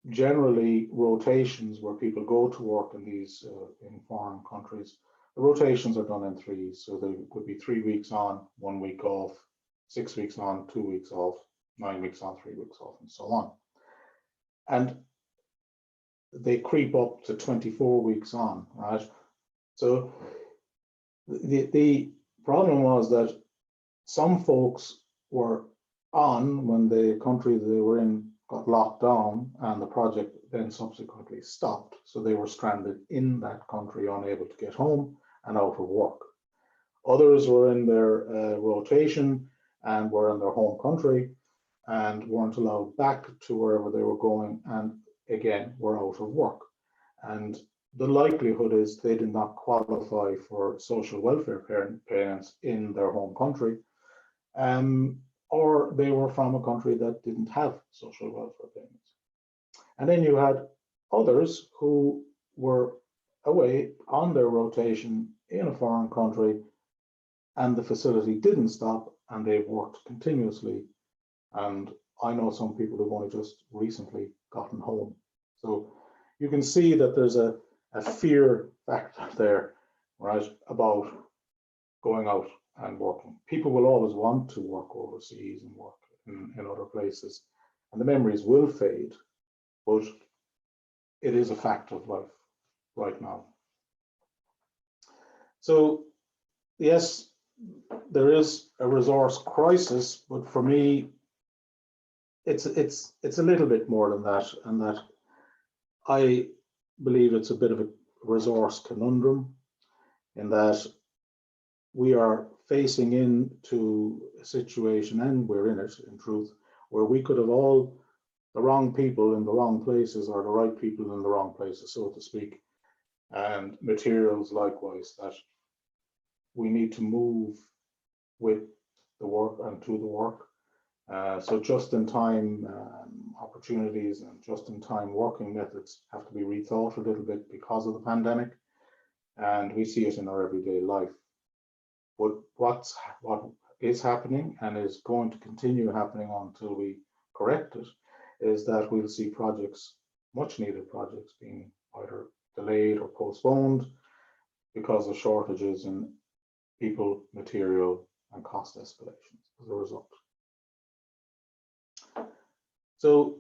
generally rotations where people go to work in these in foreign countries, the rotations are done in threes. So there could be 3 weeks on, 1 week off, 6 weeks on, 2 weeks off, 9 weeks on, 3 weeks off, and so on. And they creep up to 24 weeks on, right? So the problem was that some folks were on when the country they were in got locked down and the project then subsequently stopped. So they were stranded in that country, unable to get home and out of work. Others were in their rotation and were in their home country and weren't allowed back to wherever they were going, and again were out of work. And the likelihood is they did not qualify for social welfare payments in their home country, or they were from a country that didn't have social welfare payments. And then you had others who were away on their rotation in a foreign country and the facility didn't stop and they've worked continuously. And I know some people who've only just recently gotten home. So you can see that there's a fear factor there, right, about going out and working. People will always want to work overseas and work in other places, and the memories will fade, but it is a fact of life right now. So yes, there is a resource crisis, but for me, it's a little bit more than that, and that I believe it's a bit of a resource conundrum, in that we are facing into a situation, and we're in it in truth, where we could have all the wrong people in the wrong places or the right people in the wrong places, so to speak, and materials likewise, that we need to move with the work and to the work. So just-in-time opportunities and just-in-time working methods have to be rethought a little bit because of the pandemic, and we see it in our everyday life. But what is happening and is going to continue happening until we correct it is that we'll see projects, much needed projects, being either delayed or postponed because of shortages in people, material, and cost escalations as a result. So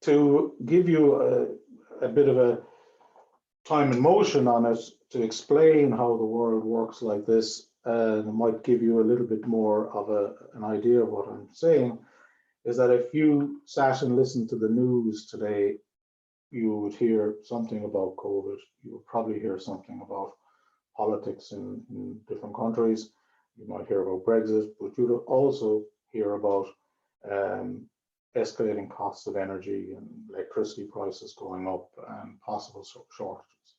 to give you a bit of time and motion on it to explain how the world works like this, and it might give you a little bit more of an idea of what I'm saying, is that if you sat and listened to the news today, you would hear something about COVID. You would probably hear something about politics in different countries. You might hear about Brexit, but you'd also hear about escalating costs of energy and electricity prices going up and possible shortages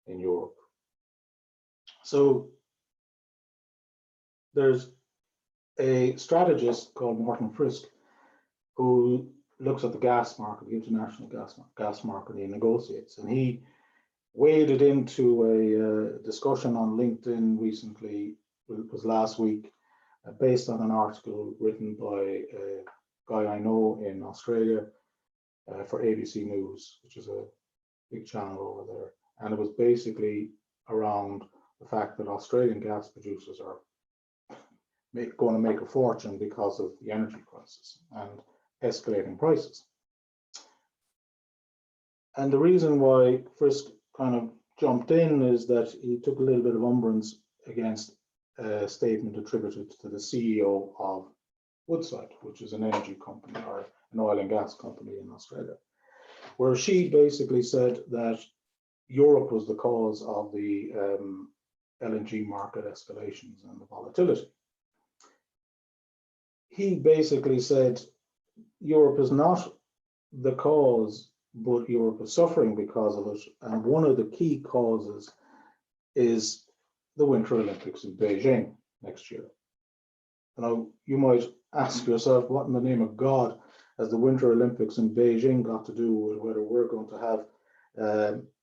in Europe. So there's a strategist called Martin Frisk who looks at the gas market, the international gas market, and he negotiates. And he waded into a discussion on LinkedIn recently, it was last week, based on an article written by a guy I know in Australia for ABC News, which is a big channel over there. And it was basically around the fact that Australian gas producers are going to make a fortune because of the energy crisis and escalating prices. And the reason why Frisk kind of jumped in is that he took a little bit of umbrance against a statement attributed to the CEO of Woodside, which is an energy company or an oil and gas company in Australia, where she basically said that Europe was the cause of the LNG market escalations and the volatility. He basically said Europe is not the cause, but Europe is suffering because of it. And one of the key causes is the Winter Olympics in Beijing next year. Now, you might ask yourself, what in the name of God has the Winter Olympics in Beijing got to do with whether we're going to have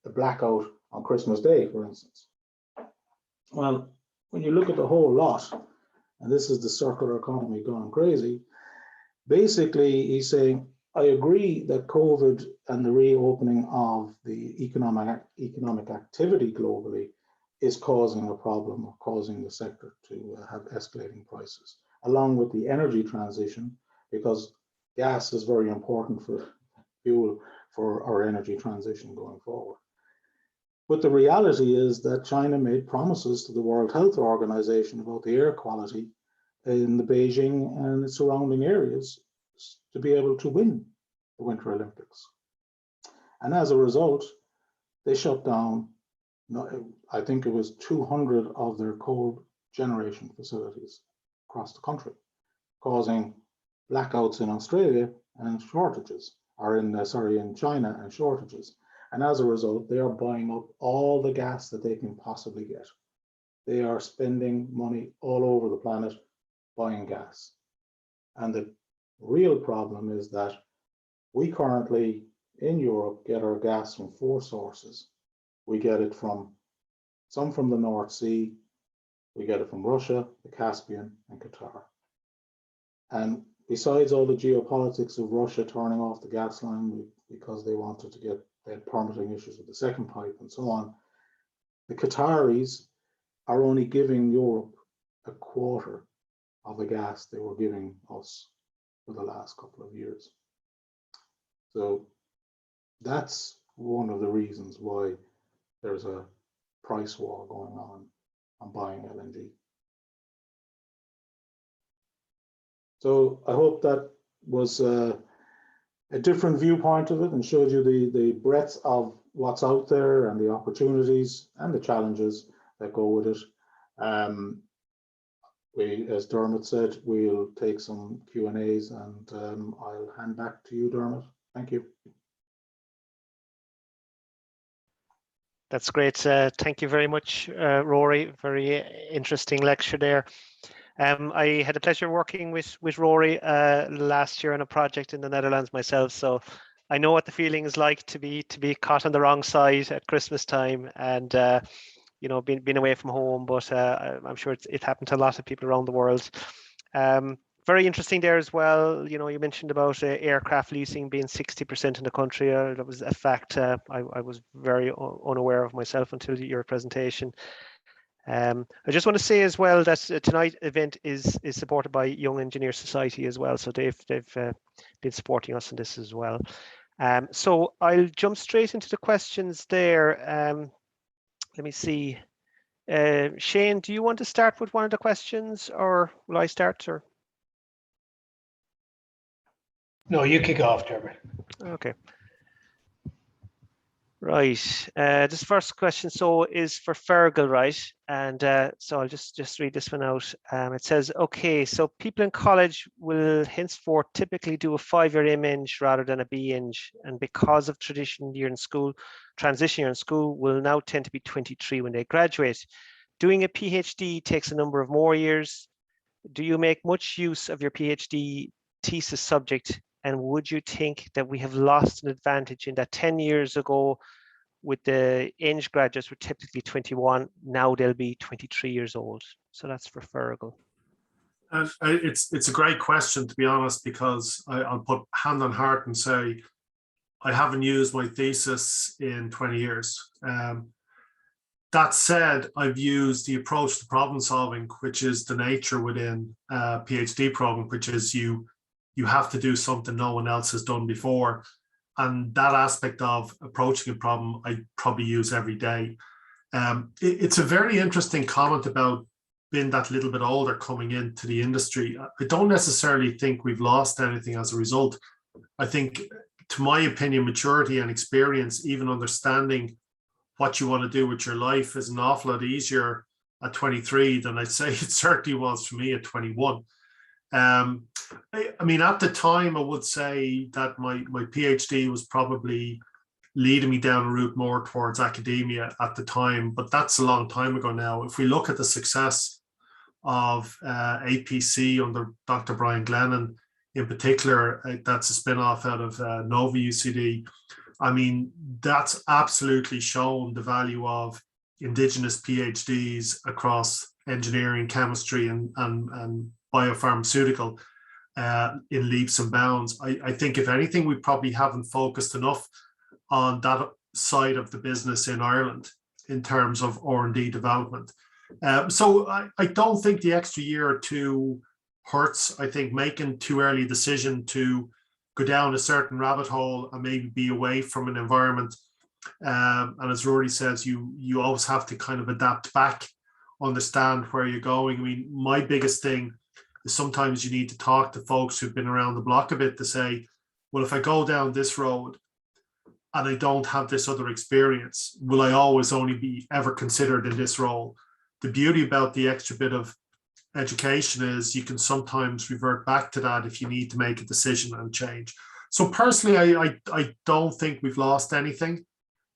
a blackout on Christmas Day, for instance? Well, when you look at the whole lot, and this is the circular economy gone crazy, basically he's saying, I agree that COVID and the reopening of the economic activity globally is causing a problem, or causing the sector to have escalating prices, along with the energy transition, because gas is very important for fuel for our energy transition going forward. But the reality is that China made promises to the World Health Organization about the air quality in the Beijing and its surrounding areas to be able to win the Winter Olympics. And as a result, they shut down, I think it was 200 of their coal generation facilities across the country, causing blackouts in Australia and shortages, or in China and shortages. And as a result, they are buying up all the gas that they can possibly get. They are spending money all over the planet buying gas. And the real problem is that we currently in Europe get our gas from 4 sources. We get it from some from the North Sea, we get it from Russia, the Caspian, and Qatar. And besides all the geopolitics of Russia turning off the gas line because they wanted to get, they had permitting issues with the second pipe and so on, the Qataris are only giving Europe a quarter of the gas they were giving us for the last couple of years. So that's one of the reasons why there's a price war going on buying LNG. So I hope that was a different viewpoint of it and showed you the breadth of what's out there and the opportunities and the challenges that go with it. As Dermot said, we'll take some Q&As, and I'll hand back to you, Dermot. Thank you. That's great. Thank you very much, Rory. Very interesting lecture there. I had the pleasure of working with Rory last year on a project in the Netherlands myself, so I know what the feeling is like to be caught on the wrong side at Christmas time, and you know, being away from home. But I'm sure it happened to a lot of people around the world. Very interesting there as well. You know, you mentioned about aircraft leasing being 60% in the country. That was a fact I was very unaware of myself until your presentation. I just want to say as well that tonight's event is supported by Young Engineer Society as well. So they've been supporting us in this as well. So I'll jump straight into the questions there. Let me see. Shane, do you want to start with one of the questions, or will I start? Or No, you kick off, Dermot. okay. Right. This first question is for Fergal, right? And so I'll just read this one out. It says, okay, so people in college will henceforth typically do a 5-year A-Eng rather than a B-Eng, and because of transition year in school, will now tend to be 23 when they graduate. Doing a PhD takes a number of more years. Do you make much use of your PhD thesis subject? And would you think that we have lost an advantage in that 10 years ago with the Eng graduates were typically 21, now they'll be 23 years old? So that's for Fergal. It's a great question, to be honest, because I'll put hand on heart and say I haven't used my thesis in 20 years. That said, I've used the approach to problem solving, which is the nature within a PhD program, which is you have to do something no one else has done before. And that aspect of approaching a problem, I probably use every day. It's a very interesting comment about being that little bit older coming into the industry. I don't necessarily think we've lost anything as a result. I think, to my opinion, maturity and experience, even understanding what you want to do with your life, is an awful lot easier at 23 than I'd say it certainly was for me at 21. I mean, at the time, I would say that my PhD was probably leading me down a route more towards academia at the time, but that's a long time ago now. If we look at the success of APC under Dr. Brian Glennon in particular, that's a spin-off out of Nova UCD. I mean, that's absolutely shown the value of Indigenous PhDs across engineering, chemistry, and biopharmaceutical in leaps and bounds. I think, if anything, we probably haven't focused enough on that side of the business in Ireland in terms of R&D development. So I don't think the extra year or two hurts. I think making too early a decision to go down a certain rabbit hole and maybe be away from an environment. And as Rory says, you always have to kind of adapt back, understand where you're going. I mean, my biggest thing is sometimes you need to talk to folks who've been around the block a bit to say, well, if I go down this road and I don't have this other experience, will I always only be ever considered in this role? The beauty about the extra bit of education is you can sometimes revert back to that if you need to make a decision and change. So personally, I don't think we've lost anything.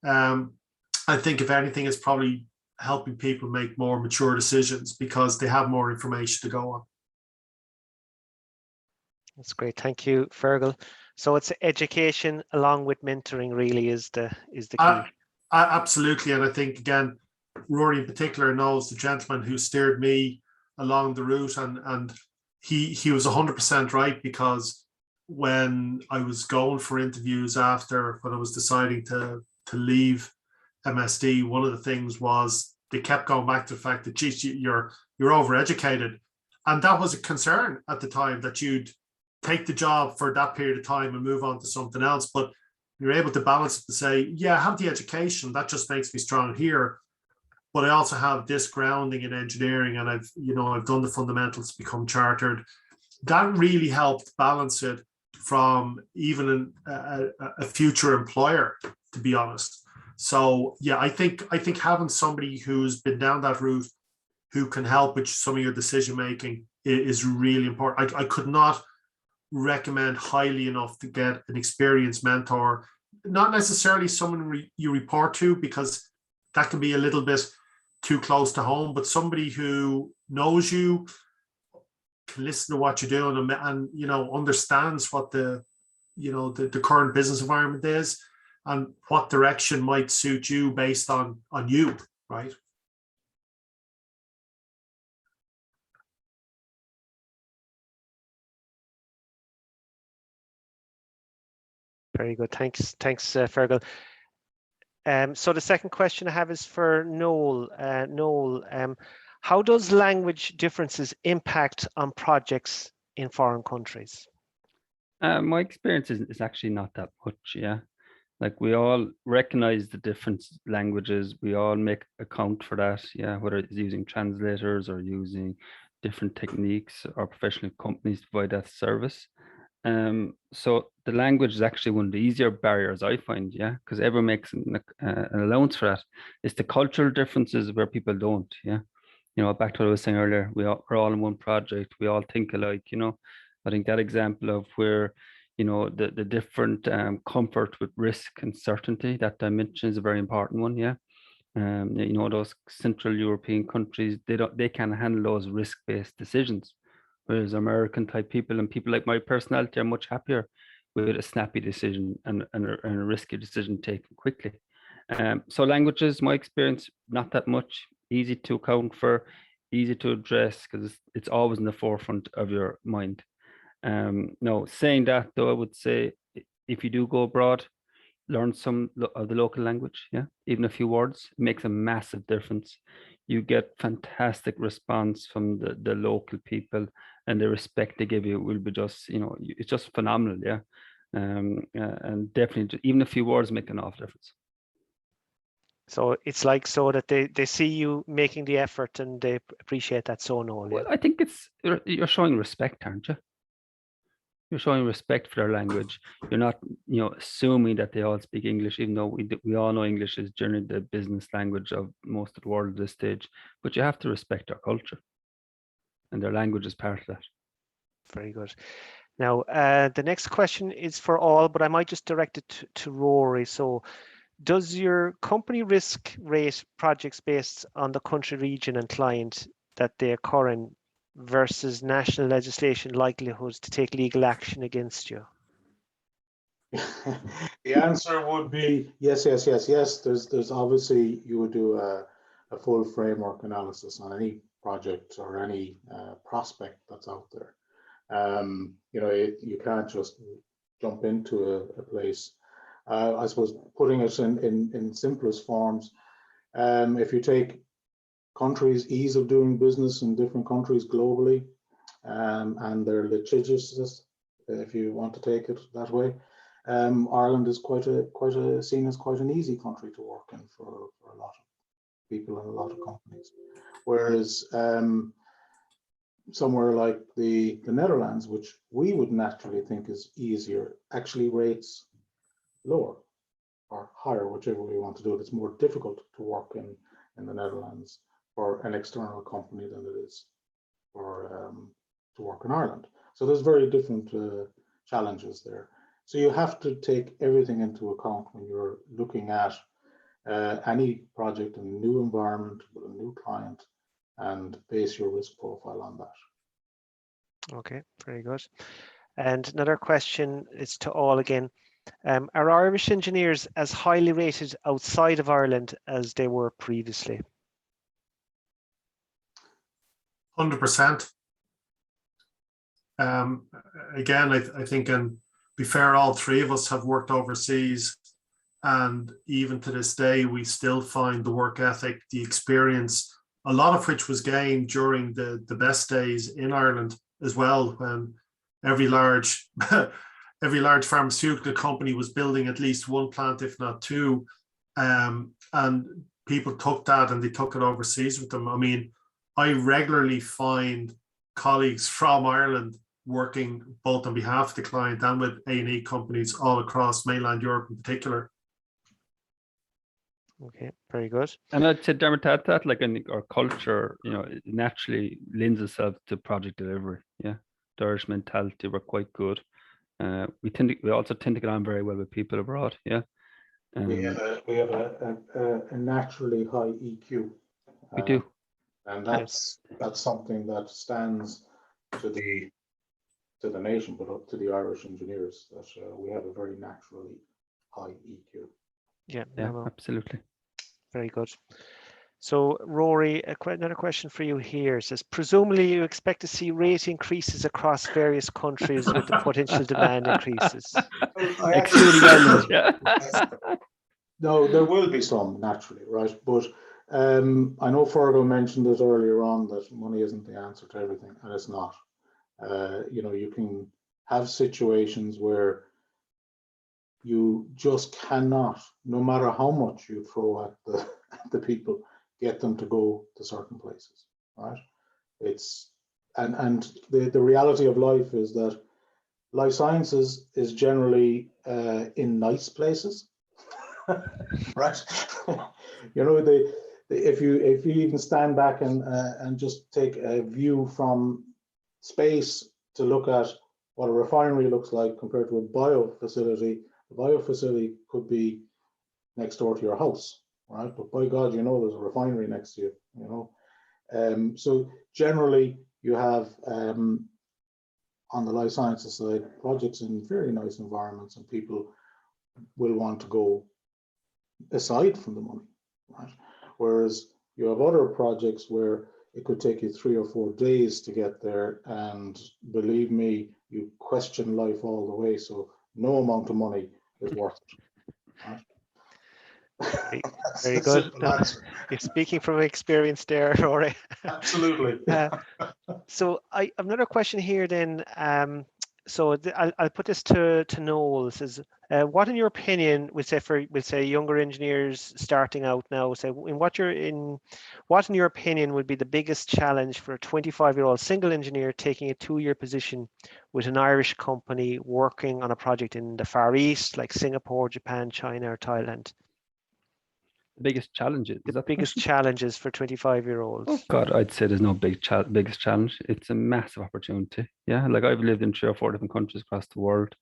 I think, if anything, it's probably helping people make more mature decisions because they have more information to go on. That's great. Thank you, Fergal. So it's education along with mentoring really is the key. Absolutely. And I think, again, Rory in particular knows the gentleman who steered me along the route, and he was 100% right, because when I was going for interviews after, when I was deciding to leave MSD, one of the things was they kept going back to the fact that, geez, you're overeducated. And that was a concern at the time, that you'd take the job for that period of time and move on to something else. But you're able to balance it to say, yeah, I have the education, that just makes me strong here, but I also have this grounding in engineering, and I've done the fundamentals to become chartered. That really helped balance it from even a future employer, to be honest. So yeah, I think having somebody who's been down that route, who can help with some of your decision making, is really important. I could not recommend highly enough to get an experienced mentor, not necessarily someone you report to, because that can be a little bit too close to home, but somebody who knows you, can listen to what you're doing, and understands what the current business environment is and what direction might suit you based on you, right? Very good. Thanks, Fergal. So the second question I have is for Noel. Noel, how does language differences impact on projects in foreign countries? My experience is actually not that much, yeah. Like we all recognize the different languages, we all make account for that, yeah, whether it's using translators or using different techniques or professional companies to provide that service. So the language is actually one of the easier barriers I find, yeah, because everyone makes an allowance for that. It's the cultural differences where people don't, yeah. You know, back to what I was saying earlier, we're all in one project, we all think alike, you know. I think that example of where, you know, the different comfort with risk and certainty, that dimension is a very important one, yeah. You know, those Central European countries, they can handle those risk-based decisions, whereas American type people and people like my personality are much happier with a snappy decision and a risky decision taken quickly. So languages, my experience, not that much, easy to account for, easy to address because it's always in the forefront of your mind. No, saying that though, I would say if you do go abroad, learn some of the local language, yeah, even a few words, it makes a massive difference. You get fantastic response from the local people, and the respect they give you will be just, you know, it's just phenomenal, yeah. And definitely even a few words make an awful difference. So it's like so that they see you making the effort and they appreciate that, so Noel. Well, I think it's you're showing respect, aren't you? You're showing respect for their language. You're not, you know, assuming that they all speak English, even though we all know English is generally the business language of most of the world at this stage. But you have to respect their culture, and their language is part of that. Very good. Now, the next question is for all, but I might just direct it to Rory. So, does your company risk rate projects based on the country, region, and client that they occur in versus national legislation likelihoods to take legal action against you? The answer would be yes, yes, yes, yes. There's obviously, you would do a full framework analysis on any project or any prospect that's out there. You know, you can't just jump into a place. I suppose putting it in simplest forms, if you take countries' ease of doing business in different countries globally, and their litigiousness, if you want to take it that way, Ireland is quite a seen as quite an easy country to work in for a lot of people and a lot of companies. Whereas somewhere like the Netherlands, which we would naturally think is easier, actually rates lower or higher, whichever way you want to do it. It's more difficult to work in the Netherlands for an external company than it is for to work in Ireland. So there's very different challenges there. So you have to take everything into account when you're looking at any project in a new environment with a new client, and base your risk profile on that. Okay, very good. And another question is to all again. Are Irish engineers as highly rated outside of Ireland as they were previously? 100%. Again, I think, and be fair, all three of us have worked overseas, and even to this day, we still find the work ethic, the experience, a lot of which was gained during the best days in Ireland as well, when every large pharmaceutical company was building at least one plant, if not two, and people took that and they took it overseas with them. I mean, I regularly find colleagues from Ireland working both on behalf of the client and with A&E companies all across mainland Europe in particular. Okay, very good. And I'd say, Darma, that like in our culture, you know, it naturally lends itself to project delivery. Yeah, the Irish mentality, we're quite good. We also tend to get on very well with people abroad. Yeah, we have a naturally high EQ. We do, and that's something that stands to the nation, but up to the Irish engineers, that we have a very naturally high EQ. Yeah, absolutely. Very good. So, Rory, another question for you here. It says, presumably you expect to see rate increases across various countries with the potential demand increases. Excluding Ireland, yeah. No, there will be some naturally, right? But I know Fergal mentioned it earlier on that money isn't the answer to everything, and it's not. You know, you can have situations where you just cannot, no matter how much you throw at the people, get them to go to certain places, right? It's and the reality of life is that life sciences is generally in nice places, right? You know, if you even stand back and just take a view from space to look at what a refinery looks like compared to a bio facility, the bio facility could be next door to your house, right? But by God, you know, there's a refinery next to you, you know. So generally you have on the life sciences side projects in very nice environments, and people will want to go aside from the money, right? Whereas you have other projects where it could take you 3 or 4 days to get there, and believe me, you question life all the way, so no amount of money is worth it, right? Very good. No, you're speaking from experience there, Rory. Absolutely. So I have another question here then. So I'll put this to Noel. It says, what in your opinion, we'll say younger engineers starting out now, say what in your opinion would be the biggest challenge for a 25-year-old single engineer taking a 2-year position with an Irish company working on a project in the Far East, like Singapore, Japan, China, or Thailand? The biggest challenges. The biggest challenges for 25-year-olds. Oh God, I'd say there's no biggest challenge. It's a massive opportunity. Yeah, like I've lived in 3 or 4 different countries across the world.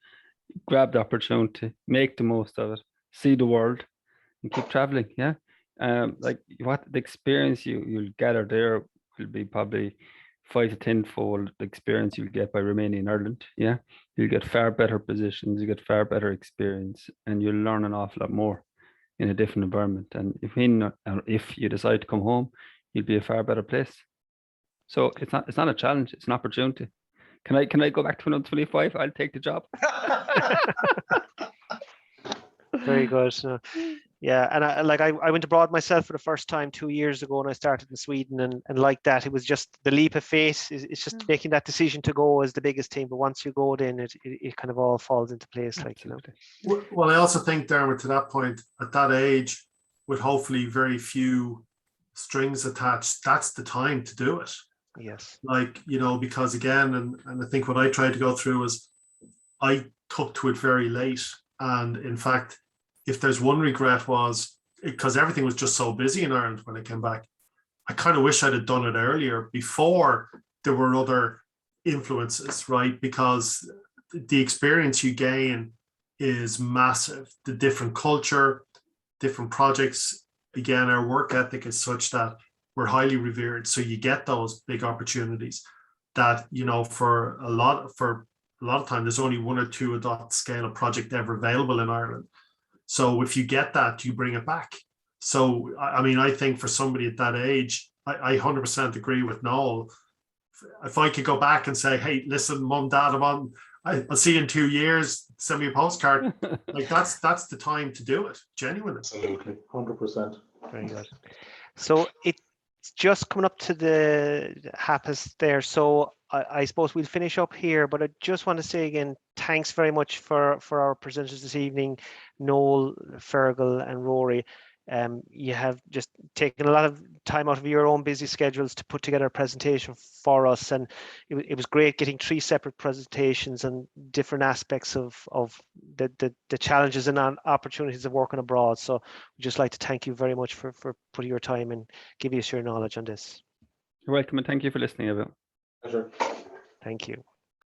Grab the opportunity, make the most of it, see the world, and keep traveling. Yeah, like what the experience you'll gather there will be probably 5 to 10-fold the experience you'll get by remaining in Ireland. Yeah, you'll get far better positions, you get far better experience, and you'll learn an awful lot more in a different environment. And if you decide to come home, you'll be a far better place. So it's not a challenge, it's an opportunity. Can I go back to another 25? I'll take the job. Very good. Yeah, and I went abroad myself for the first time 2 years ago, and I started in Sweden, and like that, it was just the leap of faith. It's just making that decision to go is the biggest thing. But once you go, then it kind of all falls into place. Like, you know. Well, I also think, Darma, to that point, at that age, with hopefully very few strings attached, that's the time to do it. Yes. Like, you know, because again, and I think what I tried to go through is I took to it very late. And in fact, if there's one regret was, because everything was just so busy in Ireland when I came back, I kind of wish I'd have done it earlier, before there were other influences, right? Because the experience you gain is massive. The different culture, different projects. Again, our work ethic is such that we're highly revered. So you get those big opportunities that, you know, for a lot of time, there's only 1 or 2 of that scale of project ever available in Ireland. So if you get that, you bring it back. So, I mean, I think for somebody at that age, I 100% agree with Noel. If I could go back and say, hey, listen, mom, dad, I'll see you in 2 years, send me a postcard. Like that's the time to do it, genuinely. Absolutely, 100%. Very good. So it's just coming up to the half-past there. So I suppose we'll finish up here, but I just want to say again, thanks very much for our presenters this evening, Noel, Fergal and Rory. You have just taken a lot of time out of your own busy schedules to put together a presentation for us, and it was great getting 3 separate presentations and different aspects of the challenges and opportunities of working abroad. So we'd just like to thank you very much for putting your time and giving us your knowledge on this. You're welcome, and thank you for listening, everyone. Pleasure. Thank you.